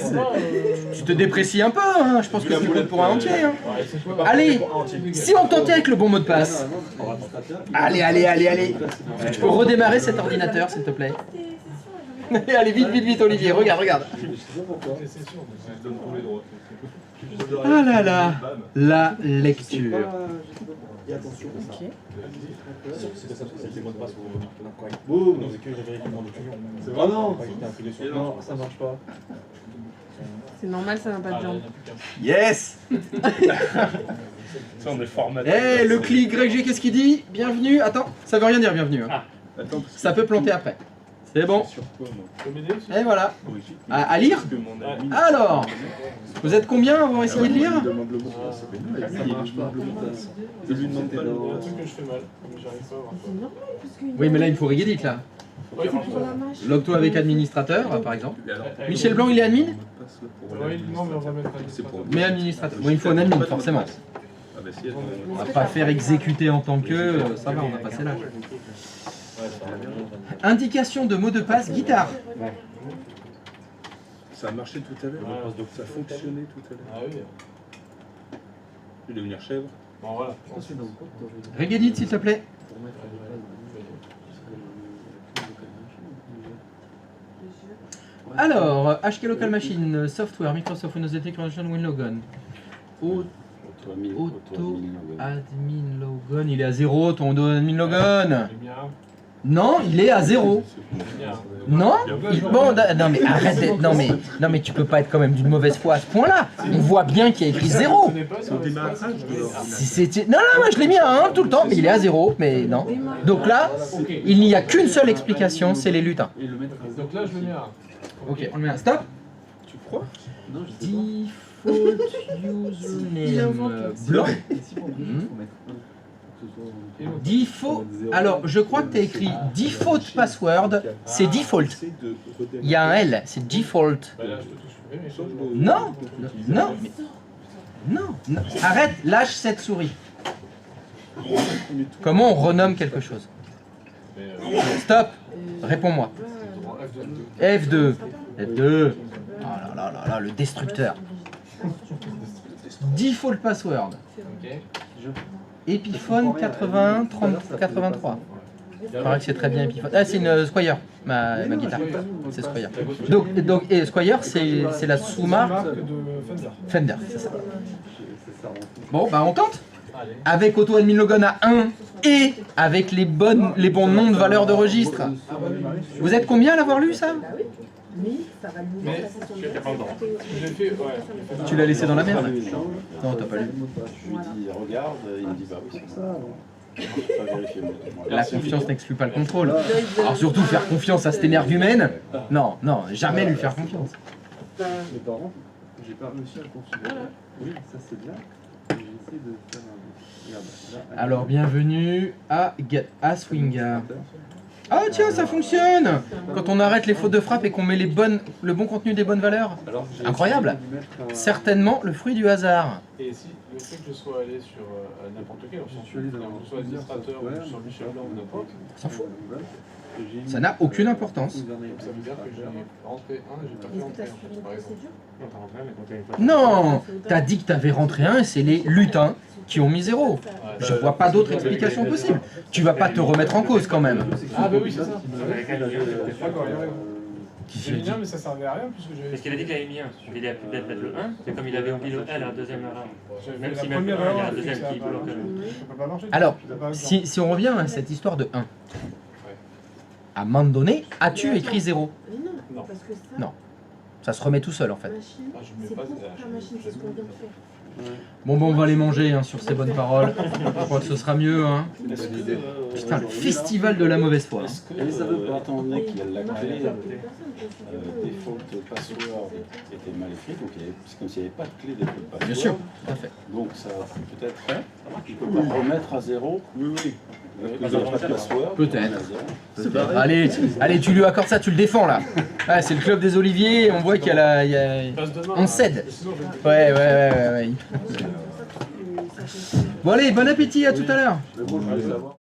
tu te déprécies un peu, hein. Je pense que tu comptes pour un entier. Hein. Allez, si on tentait avec le bon mot de passe. Allez. Est-ce que tu peux redémarrer cet ordinateur, s'il te plaît? Allez, vite, Olivier, regarde. Ah là là, la lecture. C'est vrai, non? Non, ça marche pas. C'est normal, ça n'a pas de jambes. Yes. Ça, on est formaté. Eh, le clic YG, qu'est-ce qu'il dit? Bienvenue. Attends, ça veut rien dire bienvenue. Hein. Ça peut planter après. C'est bon. Et voilà. À lire? Alors, vous êtes combien à avoir essayé de lire? Ça marche pas. Je lui demande pas Il y a un truc que je fais mal, mais j'arrive pas à voir. C'est normal, parce que... Oui, mais là, il faut Regedit, là. C'est pour la machine. Log-toi avec administrateur, par exemple. Michel Blanc, il est admin? Oui, non, mais on va mettre administrateur. Mais administrateur. Bon, il faut un admin, forcément. On va pas faire exécuter en tant que... ça va, on a passé l'âge. Indication de mot de passe, guitare. Ça a marché tout à l'heure, ça a fonctionné tout à l'heure. Ah oui. Je vais devenir chèvre. Bon, voilà. Regedit, s'il te plaît. Alors, HK Local Machine, Software, Microsoft Windows Detection, WinLogon. Auto Admin Logon, il est à 0, ton Auto Admin Logon. Non, il est à 0. Non, bon, non mais arrête d'être... Non mais tu peux pas être quand même d'une mauvaise foi à ce point-là. On voit bien qu'il y a écrit 0. Non, moi je l'ai mis à 1 tout le temps, mais il est à 0, mais non. Donc là, il n'y a qu'une seule explication, c'est les lutins. Donc là, je le mets à 1. Ok, on le met à stop. Tu crois? Default username blanc. Default. Alors, je crois que tu as écrit default password, c'est default. Il y a un L, c'est default. Non, non. Arrête, lâche cette souris. Comment on renomme quelque chose? Stop. Réponds-moi. F2. F2. Oh là là, le destructeur. Default password. Epiphone 81 30 83. Il paraît que c'est très bien Epiphone. Ah, c'est une Squire, ma guitare. C'est Squire. Donc et Squire, c'est la sous-marque Fender, c'est ça. Bon, bah on tente. Avec Auto Admin Logon à 1 et avec les bons noms de valeurs de registre. Vous êtes combien à l'avoir lu ça? Mais tu l'as laissé dans la merde? Non, t'as pas lu. Je lui dis regarde, il me dit bah oui c'est ça. La confiance n'exclut pas le contrôle. Alors surtout faire confiance à cet énergumène. Non, jamais lui faire confiance. Mes parents, j'ai pas réussi à le configurer. Oui, ça c'est bien. essayer de faire un... Regarde, là, Alors, bienvenue à Swinga. Ah tiens, ça fonctionne! Quand on arrête les fautes de frappe et qu'on met le bon contenu des bonnes valeurs. Alors, j'ai Incroyable! de mettre un- Certainement le fruit du hasard. Et si le fait que je sois allé sur n'importe quel, Je suis allé dans que ce soit administrateur ou sur Michel Blanc ou n'importe, On s'en fout. Et j'ai mis, Ça n'a aucune importance. ça veut dire que j'ai rentré un et j'ai pas fait Est-ce que entrer tu as un, suivi une par exemple. procédure? Non, t'as rentré un, mais quand t'as une fois. Non! T'as dit que t'avais rentré un et c'est les lutins qui ont mis 0. Ouais, Je vois pas d'autre explication possible. Tu vas pas te remettre en cause quand même. Ah bah oui, c'est ça. Avec un lien, c'était D'accord, il y a raison. Qui J'ai mis un, mais ça servait à rien puisque j'avais. Parce qu'il a dit qu'il avait mis un. Il a pu peut-être mettre le 1, c'est comme il avait oublié le L à la deuxième erreur. j'avais Même fait si la même le 1, première il y a erreur, un deuxième ça a qui pas bloque. marché. Ça peut pas marcher. Alors, Ça peut pas si on revient à cette histoire de 1, à un moment donné, as-tu écrit 0? Mais non, Non. parce que ça, Non. Ça se remet tout seul en fait. machine, Ah, je mets c'est pas- pour ah, ta je- machine, c'est ce qu'on vient de faire. Bon, on va les manger hein, sur ces bonnes paroles. Je crois que ce sera mieux. Hein. Est-ce que, Putain, le aujourd'hui, là, festival de la mauvaise foi. hein. Est-ce que, étant donné qu'il y a la Moi, clé je fais plus personne, default password était mal écrite, donc c'est comme s'il n'y avait pas de clé default password. Bien sûr, tout à fait. Donc ça peut-être tu peux pas remettre à zéro. Oui, oui. Il n'y a pas de password. Peut-être. C'est pareil. Allez, tu lui accordes ça, tu le défends là. Ah, c'est le club des Oliviers, on voit qu'il y a la... Passe demain, On hein. cède. Sinon, je vais te- Ouais. Bon allez, bon appétit, à tout à l'heure. Mais bon, je voulais savoir.